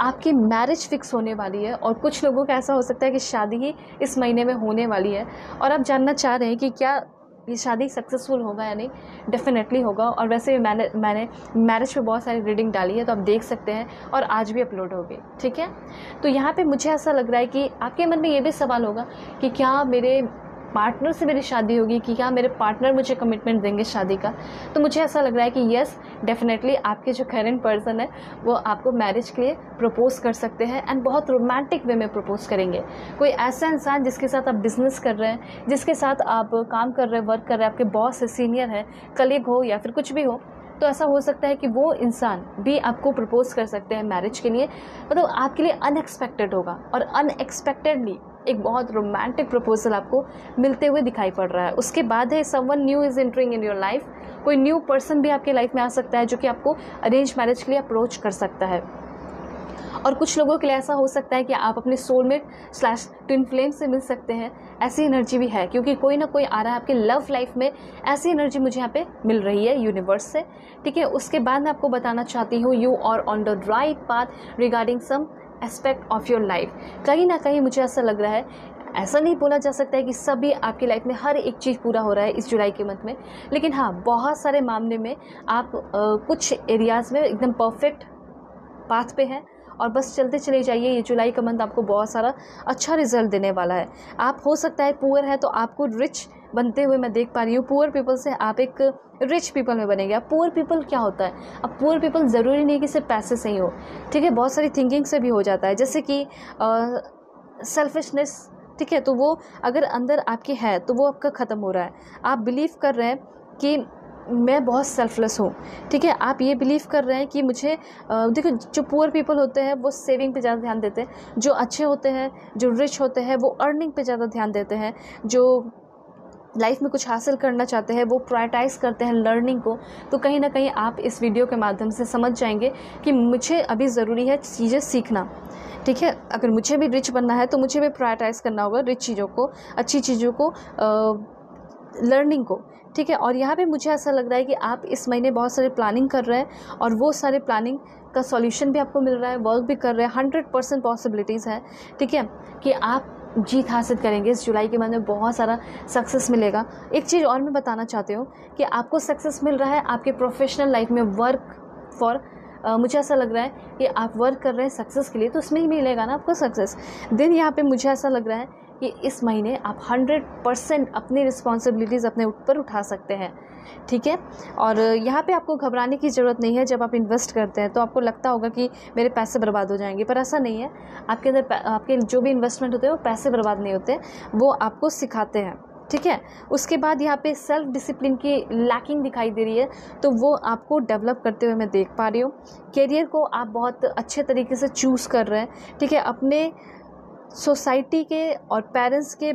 आपकी मैरिज फिक्स होने वाली है, और कुछ लोगों का ऐसा हो सकता है कि शादी ही इस महीने में होने वाली है, और आप जानना चाह रहे हैं कि क्या ये शादी सक्सेसफुल होगा या नहीं। डेफिनेटली होगा, और वैसे भी मैंने मैरिज पे बहुत सारी रीडिंग डाली है, तो आप देख सकते हैं, और आज भी अपलोड होगी, ठीक है। तो यहाँ पे मुझे ऐसा लग रहा है कि आपके मन में ये भी सवाल होगा कि क्या मेरे पार्टनर से मेरी शादी होगी, कि क्या मेरे पार्टनर मुझे कमिटमेंट देंगे शादी का। तो मुझे ऐसा लग रहा है कि यस, डेफिनेटली आपके जो करंट पर्सन है वो आपको मैरिज के लिए प्रपोज कर सकते हैं, एंड बहुत रोमांटिक वे में प्रपोज करेंगे। कोई ऐसा इंसान जिसके साथ आप बिजनेस कर रहे हैं, जिसके साथ आप काम कर रहे हैं, वर्क कर रहे हैं, आपके बॉस है, सीनियर है, कलीग हो या फिर कुछ भी हो, तो ऐसा हो सकता है कि वो इंसान भी आपको प्रपोज कर सकते हैं मैरिज के लिए। मतलब आपके लिए अनएक्सपेक्टेड होगा, और अनएक्सपेक्टेडली एक बहुत रोमांटिक प्रपोजल आपको मिलते हुए दिखाई पड़ रहा है। उसके बाद है someone new is entering in your life, कोई न्यू पर्सन भी आपके लाइफ में आ सकता है जो कि आपको अरेंज मैरिज के लिए अप्रोच कर सकता है। और कुछ लोगों के लिए ऐसा हो सकता है कि आप अपने सोलमेट / ट्विन फ्लेम से मिल सकते हैं, ऐसी एनर्जी भी है, क्योंकि कोई ना कोई आ रहा है आपके लव लाइफ में। ऐसी एनर्जी मुझे यहाँ पे मिल रही है यूनिवर्स से, ठीक है। उसके बाद मैं आपको बताना चाहती हूँ you are on the right path regarding some aspect of your life. कहीं ना कहीं मुझे ऐसा लग रहा है, ऐसा नहीं बोला जा सकता है कि सभी आपकी लाइफ में हर एक चीज़ पूरा हो रहा है इस जुलाई के मंथ में, लेकिन हाँ बहुत सारे मामले में आप कुछ एरियाज़ में एकदम परफेक्ट पाथ पे हैं और बस चलते चले जाइए। ये जुलाई का मंथ आपको बहुत सारा अच्छा रिजल्ट देने वाला है। आप हो सकता है पुअर है तो आपको रिच बनते हुए मैं देख पा रही हूँ। पुअर पीपल से आप एक रिच पीपल में बनेंगे। अब पुअर पीपल क्या होता है? अब पुअर पीपल ज़रूरी नहीं कि सिर्फ पैसे से ही हो, ठीक है, बहुत सारी थिंकिंग से भी हो जाता है, जैसे कि सेल्फिशनेस, ठीक है, तो वो अगर अंदर आपके है तो वो आपका ख़त्म हो रहा है। आप बिलीव कर रहे हैं कि मैं बहुत सेल्फलेस हूँ, ठीक है, आप ये बिलीव कर रहे हैं कि मुझे देखो जो पुअर पीपल होते हैं वो सेविंग पे ज़्यादा ध्यान देते हैं, जो अच्छे होते हैं, जो रिच होते हैं वो अर्निंग पे ज़्यादा ध्यान देते हैं, जो लाइफ में कुछ हासिल करना चाहते हैं वो प्रायोरिटाइज़ करते हैं लर्निंग को। तो कहीं ना कहीं आप इस वीडियो के माध्यम से समझ जाएंगे कि मुझे अभी ज़रूरी है चीज़ें सीखना, ठीक है। अगर मुझे भी रिच बनना है तो मुझे भी प्रायोरिटाइज़ करना होगा रिच चीज़ों को, अच्छी चीज़ों को, लर्निंग को, ठीक है। और यहाँ पे मुझे ऐसा लग रहा है कि आप इस महीने बहुत सारे प्लानिंग कर रहे हैं और वो सारे प्लानिंग का सॉल्यूशन भी आपको मिल रहा है, वर्क भी कर रहे हैं, 100% पॉसिबिलिटीज़ है, ठीक है, कि आप जीत हासिल करेंगे इस जुलाई के महीने में, बहुत सारा सक्सेस मिलेगा। एक चीज़ और मैं बताना चाहती हूँ कि आपको सक्सेस मिल रहा है आपके प्रोफेशनल लाइफ में, वर्क फॉर मुझे ऐसा लग रहा है कि आप वर्क कर रहे हैं सक्सेस के लिए, तो उसमें ही मिलेगा ना आपको सक्सेस। देन यहाँ पे मुझे ऐसा लग रहा है कि इस महीने आप 100% अपनी रिस्पॉन्सिबिलिटीज़ अपने ऊपर उठा सकते हैं, ठीक है। और यहाँ पे आपको घबराने की ज़रूरत नहीं है। जब आप इन्वेस्ट करते हैं तो आपको लगता होगा कि मेरे पैसे बर्बाद हो जाएंगे, पर ऐसा नहीं है। आपके अंदर आपके जो भी इन्वेस्टमेंट होते हैं वो पैसे बर्बाद नहीं होते, वो आपको सिखाते हैं, ठीक है। उसके बाद यहाँ पे सेल्फ डिसिप्लिन की लैकिंग दिखाई दे रही है, तो वो आपको डेवलप करते हुए मैं देख पा रही हूँ। करियर को आप बहुत अच्छे तरीके से चूज़ कर रहे हैं, ठीक है। अपने सोसाइटी के और पेरेंट्स के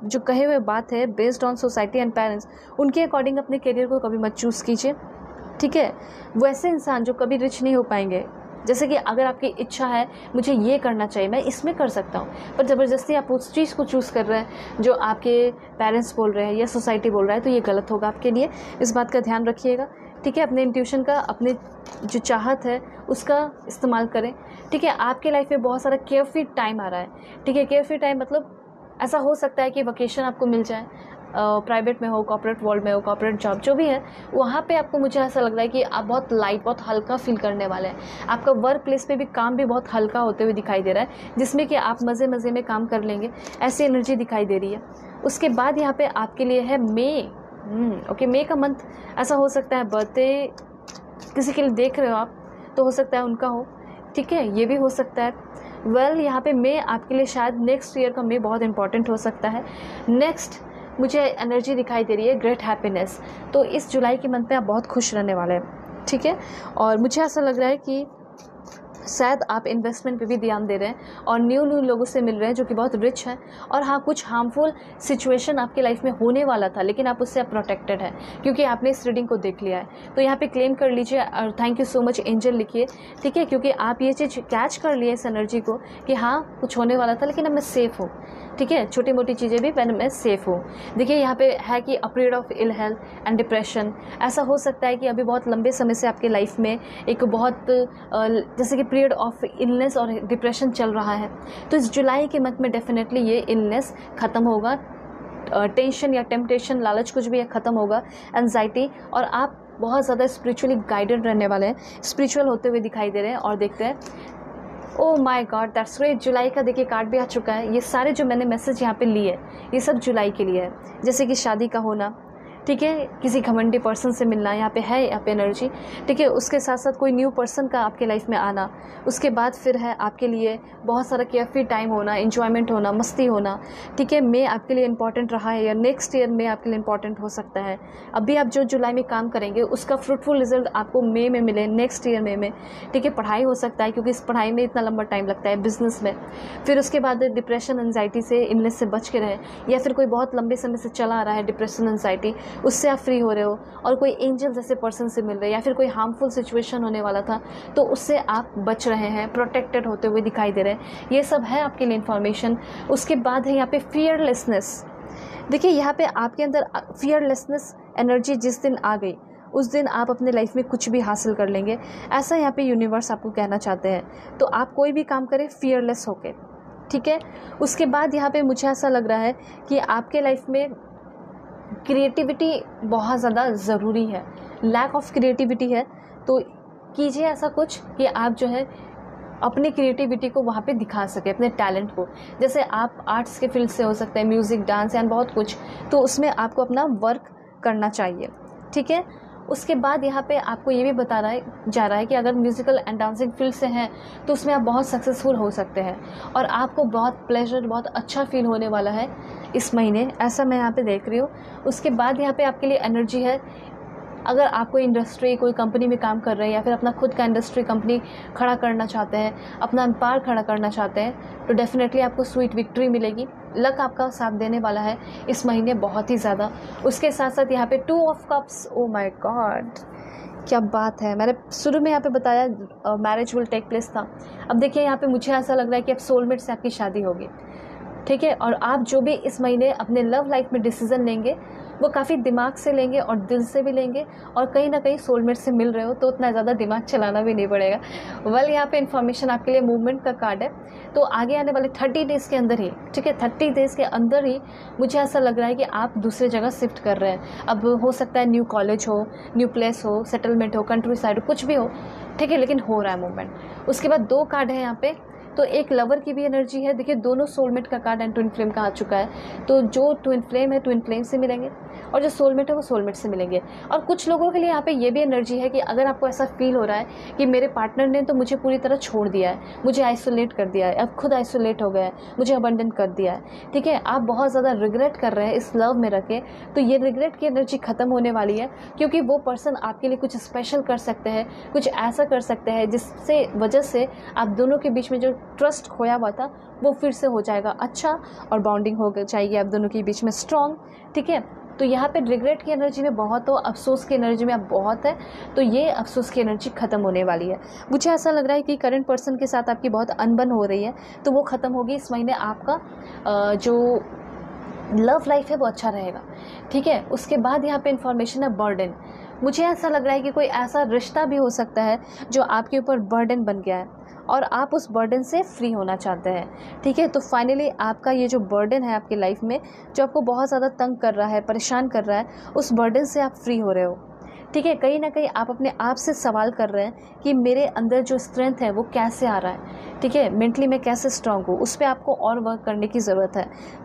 जो कहे हुए बात है, based on society and parents, उनके अकॉर्डिंग अपने करियर को कभी मत चूज़ कीजिए, ठीक है। वैसे इंसान जो कभी रिच नहीं हो पाएंगे, जैसे कि अगर आपकी इच्छा है मुझे ये करना चाहिए, मैं इसमें कर सकता हूँ, पर ज़बरदस्ती आप उस चीज़ को चूज़ कर रहे हैं जो आपके पेरेंट्स बोल रहे हैं या सोसाइटी बोल रहा है, तो ये गलत होगा आपके लिए। इस बात का ध्यान रखिएगा, ठीक है। अपने इंट्यूशन का, अपने जो चाहत है उसका इस्तेमाल करें, ठीक है। आपके लाइफ में बहुत सारा केयरफ्री टाइम आ रहा है, ठीक है। केयरफ्री टाइम मतलब ऐसा हो सकता है कि वकेशन आपको मिल जाए, प्राइवेट में हो, कॉर्पोरेट वर्ल्ड में हो, कॉर्पोरेट जॉब जो भी है, वहाँ पे आपको, मुझे ऐसा लग रहा है कि आप बहुत लाइट, बहुत हल्का फील करने वाले हैं। आपका वर्क प्लेस पे भी काम भी बहुत हल्का होते हुए दिखाई दे रहा है, जिसमें कि आप मज़े मज़े में काम कर लेंगे, ऐसी एनर्जी दिखाई दे रही है। उसके बाद यहाँ पे आपके लिए है मई, ओके, मई का मंथ ऐसा हो सकता है बर्थडे किसी के लिए देख रहे हो आप, तो हो सकता है उनका हो, ठीक है, ये भी हो सकता है। यहाँ पे मई आपके लिए शायद नेक्स्ट ईयर का मई बहुत इंपॉर्टेंट हो सकता है। नेक्स्ट मुझे एनर्जी दिखाई दे रही है ग्रेट हैप्पीनेस, तो इस जुलाई के मंथ में आप बहुत खुश रहने वाले हैं, ठीक है। और मुझे ऐसा लग रहा है कि शायद आप इन्वेस्टमेंट पे भी ध्यान दे रहे हैं और न्यू लोगों से मिल रहे हैं जो कि बहुत रिच हैं। और हाँ, कुछ हार्मफुल सिचुएशन आपके लाइफ में होने वाला था, लेकिन आप उससे प्रोटेक्टेड हैं क्योंकि आपने इस रीडिंग को देख लिया है। तो यहाँ पे क्लेम कर लीजिए और thank you so much angel लिखिए, ठीक है, क्योंकि आप ये चीज़ कैच कर लिए इस एनर्जी को कि हाँ कुछ होने वाला था, लेकिन अब मैं सेफ़ हूँ, ठीक है। छोटी मोटी चीज़ें भी मैं सेफ़ हूँ। देखिए यहाँ पे है कि a period of ill health and depression, ऐसा हो सकता है कि अभी बहुत लंबे समय से आपके लाइफ में एक बहुत जैसे कि पीरियड ऑफ इलनेस और डिप्रेशन चल रहा है। तो इस जुलाई के मंथ में डेफिनेटली ये इलनेस ख़त्म होगा, टेंशन या टेम्पटेशन, लालच कुछ भी है ख़त्म होगा, एंजाइटी, और आप बहुत ज़्यादा स्पिरिचुअली गाइडेड रहने वाले हैं, स्पिरिचुअल होते हुए दिखाई दे रहे हैं। और देखते हैं, oh my God, that's great. जुलाई का देखिए कार्ड भी आ चुका है। ये सारे जो मैंने मैसेज यहाँ पे लिए ये सब जुलाई के लिए है, जैसे कि शादी का होना, ठीक है, किसी घमंडी पर्सन से मिलना, यहाँ पे है, यहाँ पे एनर्जी, ठीक है। उसके साथ साथ कोई न्यू पर्सन का आपके लाइफ में आना, उसके बाद फिर है आपके लिए बहुत सारा केयरफ्री टाइम होना, एंजॉयमेंट होना, मस्ती होना, ठीक है। मई आपके लिए इंपॉर्टेंट रहा है या नेक्स्ट ईयर में आपके लिए इंपॉर्टेंट हो सकता है। अभी आप जो जुलाई में काम करेंगे उसका फ्रूटफुल रिजल्ट आपको मई में मिले, नेक्स्ट ईयर में, ठीक है। पढ़ाई हो सकता है क्योंकि इस पढ़ाई में इतना लंबा टाइम लगता है, बिजनेस में, फिर उसके बाद डिप्रेशन एंजाइटी से, इलनेस से बच के रहें, या फिर कोई बहुत लंबे समय से चला आ रहा है डिप्रेशन एंजाइटी, उससे आप फ्री हो रहे हो, और कोई एंजल जैसे पर्सन से मिल रहे हैं, या फिर कोई हार्मफुल सिचुएशन होने वाला था तो उससे आप बच रहे हैं, प्रोटेक्टेड होते हुए दिखाई दे रहे हैं। ये सब है आपके लिए इन्फॉर्मेशन। उसके बाद है यहाँ पे फियरलेसनेस। देखिए यहाँ पे आपके अंदर फियरलेसनेस एनर्जी जिस दिन आ गई उस दिन आप अपने लाइफ में कुछ भी हासिल कर लेंगे, ऐसा यहाँ पे यूनिवर्स आपको कहना चाहते हैं। तो आप कोई भी काम करें फियरलेस होके, ठीक है। उसके बाद यहाँ पे मुझे ऐसा लग रहा है कि आपके लाइफ में क्रिएटिविटी बहुत ज़्यादा ज़रूरी है, लैक ऑफ क्रिएटिविटी है, तो कीजिए ऐसा कुछ कि आप जो है अपनी क्रिएटिविटी को वहाँ पे दिखा सके, अपने टैलेंट को। जैसे आप आर्ट्स के फील्ड से हो सकते हैं, म्यूज़िक, डांस एंड बहुत कुछ, तो उसमें आपको अपना वर्क करना चाहिए, ठीक है। उसके बाद यहाँ पे आपको ये भी जा रहा है कि अगर म्यूज़िकल एंड डांसिंग फील्ड से हैं तो उसमें आप बहुत सक्सेसफुल हो सकते हैं और आपको बहुत प्लेजर, बहुत अच्छा फील होने वाला है इस महीने, ऐसा मैं यहाँ पे देख रही हूँ। उसके बाद यहाँ पे आपके लिए एनर्जी है, अगर आप कोई इंडस्ट्री, कोई कंपनी में काम कर रहे हैं या फिर अपना खुद का इंडस्ट्री, कंपनी खड़ा करना चाहते हैं, अपना एम्पायर खड़ा करना चाहते हैं, तो डेफिनेटली आपको स्वीट विक्ट्री मिलेगी। लक आपका साथ देने वाला है इस महीने बहुत ही ज़्यादा। उसके साथ साथ यहाँ पे 2 of cups, oh my God क्या बात है। मैंने शुरू में यहाँ पे बताया मैरिज विल टेक प्लेस था। अब देखिए यहाँ पे मुझे ऐसा लग रहा है कि अब सोलमेट से आपकी शादी होगी, ठीक है। और आप जो भी इस महीने अपने लव लाइफ में डिसीजन लेंगे वो काफ़ी दिमाग से लेंगे और दिल से भी लेंगे, और कहीं ना कहीं सोलमेट से मिल रहे हो तो उतना ज़्यादा दिमाग चलाना भी नहीं पड़ेगा। वेल यहाँ पे इन्फॉर्मेशन आपके लिए मूवमेंट का कार्ड है, तो आगे आने वाले 30 डेज़ के अंदर ही, ठीक है, 30 डेज़ के अंदर ही मुझे ऐसा लग रहा है कि आप दूसरे जगह शिफ्ट कर रहे हैं। अब हो सकता है न्यू कॉलेज हो, न्यू प्लेस हो, सेटलमेंट हो, कंट्री साइड हो, कुछ भी हो, ठीक है, लेकिन हो रहा है मूवमेंट। उसके बाद 2 कार्ड है यहाँ पे, तो एक लवर की भी एनर्जी है। देखिए दोनों सोलमेट का कार्ड एंड ट्विन फ्लेम का आ चुका है, तो जो ट्विन फ्लेम है ट्विन फ्लेम से मिलेंगे और जो सोलमेट है वो सोलमेट से मिलेंगे। और कुछ लोगों के लिए यहाँ पे ये भी एनर्जी है कि अगर आपको ऐसा फील हो रहा है कि मेरे पार्टनर ने तो मुझे पूरी तरह छोड़ दिया है, मुझे आइसोलेट कर दिया है, अब खुद आइसोलेट हो गया है, मुझे अबंडन कर दिया है, ठीक है, आप बहुत ज़्यादा रिग्रेट कर रहे हैं इस लव में रख के, तो ये रिग्रेट की एनर्जी ख़त्म होने वाली है, क्योंकि वो पर्सन आपके लिए कुछ स्पेशल कर सकते हैं, कुछ ऐसा कर सकते हैं जिससे वजह से आप दोनों के बीच में जो ट्रस्ट खोया हुआ था वो फिर से हो जाएगा अच्छा, और बॉन्डिंग हो जाएगी आप दोनों के बीच में स्ट्रॉन्ग, ठीक है। तो यहाँ पे रिग्रेट की एनर्जी में बहुत हो, अफसोस की एनर्जी में आप बहुत है, तो ये अफसोस की एनर्जी ख़त्म होने वाली है। मुझे ऐसा लग रहा है कि करंट पर्सन के साथ आपकी बहुत अनबन हो रही है, तो वो ख़त्म होगी इस महीने। आपका जो लव लाइफ है वो अच्छा रहेगा, ठीक है। उसके बाद यहाँ पे इन्फॉर्मेशन है बर्डन। मुझे ऐसा लग रहा है कि कोई ऐसा रिश्ता भी हो सकता है जो आपके ऊपर बर्डन बन गया है और आप उस बर्डन से फ्री होना चाहते हैं, ठीक है। तो फाइनली आपका ये जो बर्डन है आपकी लाइफ में, जो आपको बहुत ज़्यादा तंग कर रहा है, परेशान कर रहा है, उस बर्डन से आप फ्री हो रहे हो, ठीक है। कहीं ना कहीं आप अपने आप से सवाल कर रहे हैं कि मेरे अंदर जो स्ट्रेंथ है वो कैसे आ रहा है, ठीक है, मेंटली मैं कैसे स्ट्रांग हूँ, उस पर आपको और वर्क करने की ज़रूरत है।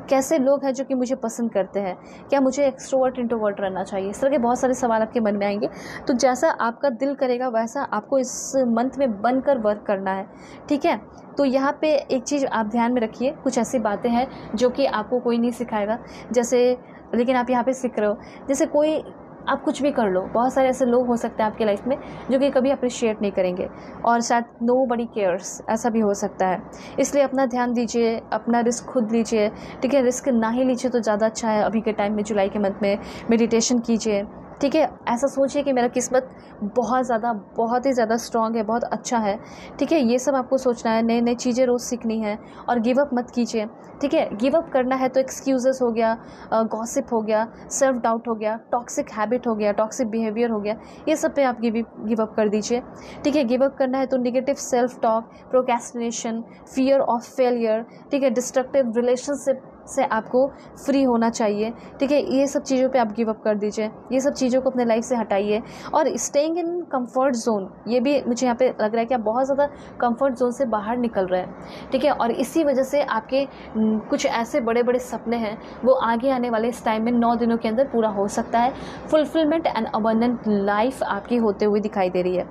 कैसे लोग हैं जो कि मुझे पसंद करते हैं, क्या मुझे एक्सट्रोवर्ट इंट्रोवर्ट रहना चाहिए, इस तरह के बहुत सारे सवाल आपके मन में आएंगे। तो जैसा आपका दिल करेगा वैसा आपको इस मंथ में बनकर वर्क करना है, ठीक है। तो यहाँ पे एक चीज़ आप ध्यान में रखिए, कुछ ऐसी बातें हैं जो कि आपको कोई नहीं सिखाएगा, जैसे, लेकिन आप यहाँ पे सीख रहे हो। जैसे कोई, आप कुछ भी कर लो, बहुत सारे ऐसे लोग हो सकते हैं आपकी लाइफ में जो कि कभी अप्रिशिएट नहीं करेंगे, और शायद नोबडी केयर्स, ऐसा भी हो सकता है। इसलिए अपना ध्यान दीजिए, अपना रिस्क खुद लीजिए, ठीक है। रिस्क ना ही लीजिए तो ज़्यादा अच्छा है अभी के टाइम में, जुलाई के मंथ में मेडिटेशन कीजिए, ठीक है। ऐसा सोचिए कि मेरा किस्मत बहुत ही ज़्यादा स्ट्रॉन्ग है, बहुत अच्छा है, ठीक है। ये सब आपको सोचना है, नई नई चीज़ें रोज़ सीखनी है, और गिव अप मत कीजिए, ठीक है। गिव अप करना है तो एक्सक्यूजेस हो गया, गॉसिप हो गया, सेल्फ डाउट हो गया, टॉक्सिक हैबिट हो गया, टॉक्सिक बिहेवियर हो गया, ये सब पे आप गिव अप कर दीजिए, ठीक है। गिव अप करना है तो negative self talk, procrastination, fear of failure, ठीक है, डिस्ट्रक्टिव रिलेशनशिप से आपको फ्री होना चाहिए, ठीक है। ये सब चीज़ों पे आप गिव अप कर दीजिए, ये सब चीज़ों को अपने लाइफ से हटाइए। और स्टेइंग इन कंफर्ट जोन, ये भी मुझे यहाँ पे लग रहा है कि आप बहुत ज़्यादा कंफर्ट जोन से बाहर निकल रहे हैं, ठीक है। और इसी वजह से आपके कुछ ऐसे बड़े बड़े सपने हैं वो आगे आने वाले इस टाइम में 9 दिनों के अंदर पूरा हो सकता है। फुलफिलमेंट एंड अबंडेंट लाइफ आपकी होते हुए दिखाई दे रही है,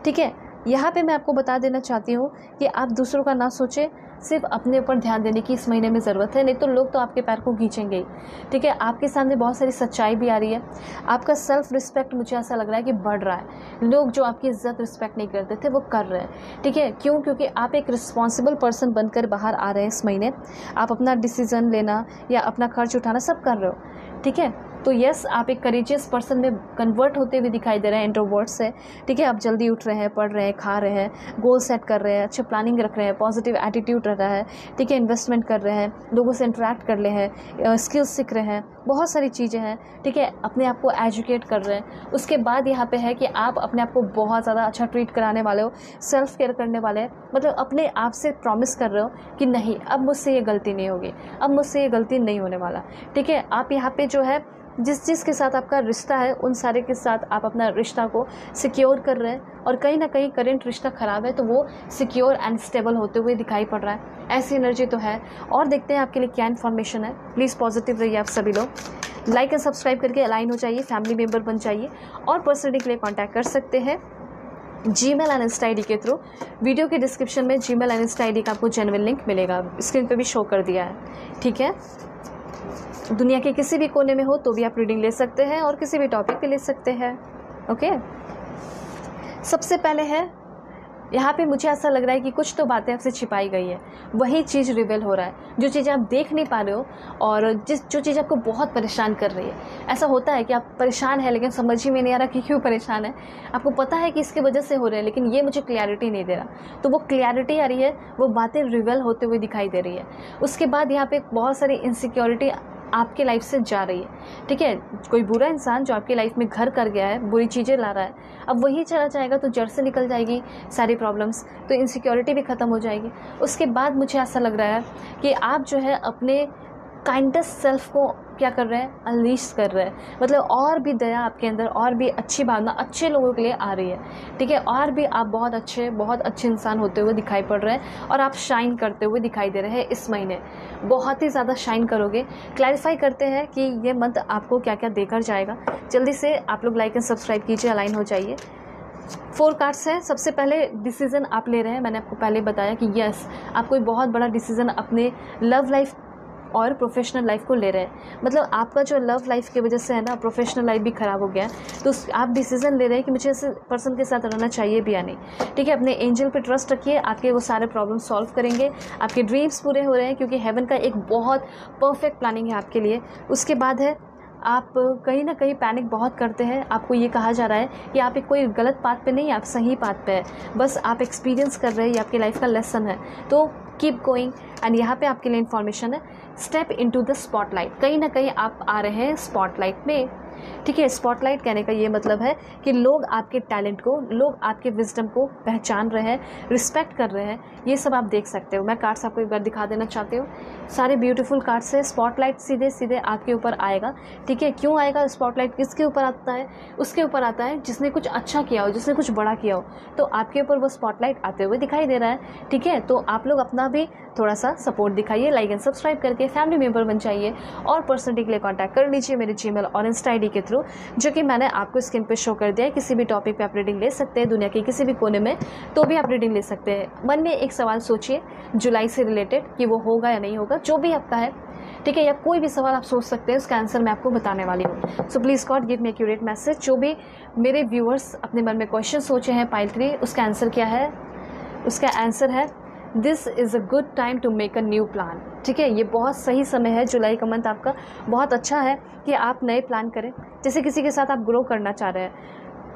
ठीक है। यहाँ पे मैं आपको बता देना चाहती हूँ कि आप दूसरों का ना सोचें, सिर्फ अपने ऊपर ध्यान देने की इस महीने में ज़रूरत है, नहीं तो लोग तो आपके पैर को खींचेंगे ही, ठीक है। आपके सामने बहुत सारी सच्चाई भी आ रही है, आपका सेल्फ रिस्पेक्ट मुझे ऐसा लग रहा है कि बढ़ रहा है। लोग जो आपकी इज्जत रिस्पेक्ट नहीं करते थे वो कर रहे हैं, ठीक है। क्यों? क्योंकि आप एक रिस्पॉन्सिबल पर्सन बनकर बाहर आ रहे हैं इस महीने। आप अपना डिसीज़न लेना या अपना खर्च उठाना सब कर रहे हो, ठीक है। तो यस, आप एक करेजियस पर्सन में कन्वर्ट होते हुए दिखाई दे रहे हैं इंट्रोवर्ट से, ठीक है। आप जल्दी उठ रहे हैं, पढ़ रहे हैं, खा रहे हैं, गोल सेट कर रहे हैं, अच्छे प्लानिंग रख रहे हैं, पॉजिटिव एटीट्यूड रह रहा है, ठीक है। इन्वेस्टमेंट कर रहे हैं, लोगों से इंटरेक्ट कर रहे हैं, स्किल्स सीख रहे हैं, बहुत सारी चीज़ें हैं, ठीक है। अपने आप को एजुकेट कर रहे हैं। उसके बाद यहाँ पे है कि आप अपने आप को बहुत ज़्यादा अच्छा ट्रीट कराने वाले हो, सेल्फ केयर करने वाले हैं, मतलब अपने आप से प्रॉमिस कर रहे हो कि नहीं, अब मुझसे ये गलती नहीं होगी, अब मुझसे ये गलती नहीं होने वाला, ठीक है। आप यहाँ पे जो है जिस के साथ आपका रिश्ता है उन सारे के साथ आप अपना रिश्ता को सिक्योर कर रहे हैं, और कहीं ना कहीं करेंट रिश्ता ख़राब है तो वो सिक्योर एंड स्टेबल होते हुए दिखाई पड़ रहा है। ऐसी एनर्जी तो है। और देखते हैं आपके लिए क्या इन्फॉर्मेशन है। प्लीज़ पॉजिटिव रहिए आप सभी लोग। लाइक एंड सब्सक्राइब करके अलाइन हो जाइए, फैमिली मेम्बर बन जाइए, और पर्सनली के लिए कॉन्टैक्ट कर सकते हैं जीमेल एंड इंस्टा ID के थ्रू। वीडियो के डिस्क्रिप्शन में जीमेल एंड इंस्टा ID का आपको जेन्युइन लिंक मिलेगा, स्क्रीन पे भी शो कर दिया है, ठीक है। दुनिया के किसी भी कोने में हो तो भी आप रीडिंग ले सकते हैं, और किसी भी टॉपिक पे ले सकते हैं, ओके। सबसे पहले है यहाँ पे मुझे ऐसा लग रहा है कि कुछ तो बातें आपसे छिपाई गई है, वही चीज़ रिवेल हो रहा है, जो चीज़ें आप देख नहीं पा रहे हो, और जो चीज़ आपको बहुत परेशान कर रही है। ऐसा होता है कि आप परेशान है लेकिन समझ ही में नहीं आ रहा कि क्यों परेशान है। आपको पता है कि इसकी वजह से हो रहे हैं, लेकिन ये मुझे क्लैरिटी नहीं दे रहा। तो वो क्लैरिटी आ रही है, वो बातें रिवेल होते हुए दिखाई दे रही है। उसके बाद यहाँ पे बहुत सारी इनसिक्योरिटी आपके लाइफ से जा रही है, ठीक है। कोई बुरा इंसान जो आपकी लाइफ में घर कर गया है, बुरी चीज़ें ला रहा है, अब वही चला जाएगा तो जड़ से निकल जाएगी सारी प्रॉब्लम्स, तो इनसिक्योरिटी भी ख़त्म हो जाएगी। उसके बाद मुझे ऐसा लग रहा है कि आप जो है अपने काइंडेस्ट सेल्फ को क्या कर रहे हैं, अनलीश कर रहे हैं, मतलब और भी दया आपके अंदर, और भी अच्छी भावना अच्छे लोगों के लिए आ रही है, ठीक है। और भी आप बहुत अच्छे इंसान होते हुए दिखाई पड़ रहे हैं, और आप शाइन करते हुए दिखाई दे रहे हैं। इस महीने बहुत ही ज़्यादा शाइन करोगे। क्लैरिफाई करते हैं कि ये मंथ आपको क्या क्या देकर जाएगा। जल्दी से आप लोग लाइक एंड सब्सक्राइब कीजिए, अलाइन हो जाइए। 4 कार्ड्स हैं। सबसे पहले डिसीज़न आप ले रहे हैं। मैंने आपको पहले बताया कि यस, आप कोई बहुत बड़ा डिसीज़न अपने लव लाइफ और प्रोफेशनल लाइफ को ले रहे हैं। मतलब आपका जो लव लाइफ की वजह से है ना, प्रोफेशनल लाइफ भी ख़राब हो गया है, तो आप डिसीजन ले रहे हैं कि मुझे ऐसे पर्सन के साथ रहना चाहिए भी या नहीं, ठीक है। अपने एंजल पे ट्रस्ट रखिए, आपके वो सारे प्रॉब्लम सॉल्व करेंगे, आपके ड्रीम्स पूरे हो रहे हैं, क्योंकि हेवन का एक बहुत परफेक्ट प्लानिंग है आपके लिए। उसके बाद है आप कहीं ना कहीं पैनिक बहुत करते हैं। आपको ये कहा जा रहा है कि आप एक कोई गलत पाथ पे नहीं, आप सही पाथ पे है, बस आप एक्सपीरियंस कर रहे हैं, ये आपकी लाइफ का लेसन है, तो कीप गोइंग। एंड यहाँ पे आपके लिए इन्फॉर्मेशन है, स्टेप इनटू द स्पॉटलाइट। कहीं ना कहीं आप आ रहे हैं स्पॉटलाइट में, ठीक है। स्पॉटलाइट कहने का ये मतलब है कि लोग आपके टैलेंट को, लोग आपके विजडम को पहचान रहे हैं, रिस्पेक्ट कर रहे हैं, ये सब आप देख सकते हो। मैं कार्ड्स आपको एक बार दिखा देना चाहती हूँ, सारे ब्यूटीफुल कार्ड्स है। स्पॉटलाइट सीधे सीधे आपके ऊपर आएगा, ठीक है। क्यों आएगा स्पॉटलाइट, किसके ऊपर आता है? उसके ऊपर आता है जिसने कुछ अच्छा किया हो, जिसने कुछ बड़ा किया हो, तो आपके ऊपर वो स्पॉटलाइट आते हुए दिखाई दे रहा है, ठीक है। तो आप लोग अपना भी थोड़ा सा सपोर्ट दिखाइए, लाइक एंड सब्सक्राइब करके फैमिली मेम्बर बन जाइए, और पर्सनली के लिए कॉन्टैक्ट कर लीजिए मेरे जीमेल और इंस्टा ID के थ्रू, जो कि मैंने आपको स्क्रीन पे शो कर दिया है। किसी भी टॉपिक पे आप रीडिंग ले सकते हैं, दुनिया के किसी भी कोने में, तो भी आप रीडिंग ले सकते हैं। मन में एक सवाल सोचिए जुलाई से रिलेटेड कि वो होगा या नहीं होगा, जो भी आपका है, ठीक है। या कोई भी सवाल आप सोच सकते हैं, उसका आंसर मैं आपको बताने वाली हूँ। सो please God give me accurate message. जो भी मेरे व्यूअर्स अपने मन में क्वेश्चन सोचे हैं पाइल 3, उसका आंसर क्या है? उसका आंसर है this is a good time to make a new plan, ठीक है। ये बहुत सही समय है, जुलाई का मंथ आपका बहुत अच्छा है कि आप नए प्लान करें। जैसे किसी के साथ आप ग्रो करना चाह रहे हैं,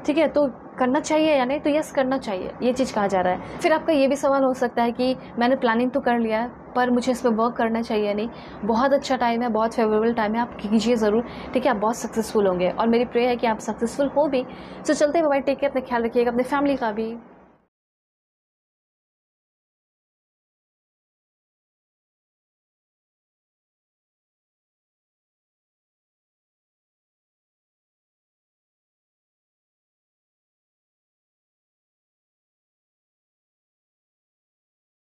ठीक है, तो करना चाहिए या नहीं? तो यस, करना चाहिए, ये चीज़ कहा जा रहा है। फिर आपका ये भी सवाल हो सकता है कि मैंने प्लानिंग तो कर लिया है, पर मुझे इस पर वर्क करना चाहिए या नहीं। बहुत अच्छा टाइम है, बहुत फेवरेबल टाइम है, आप कीजिए ज़रूर, ठीक है। आप बहुत सक्सेसफुल होंगे, और मेरी प्रेयर है कि आप सक्सेसफुल हो भी। सो चलते हैं, बाय, टेक केयर, अपना ख्याल रखिएगा, अपने फैमिली का भी।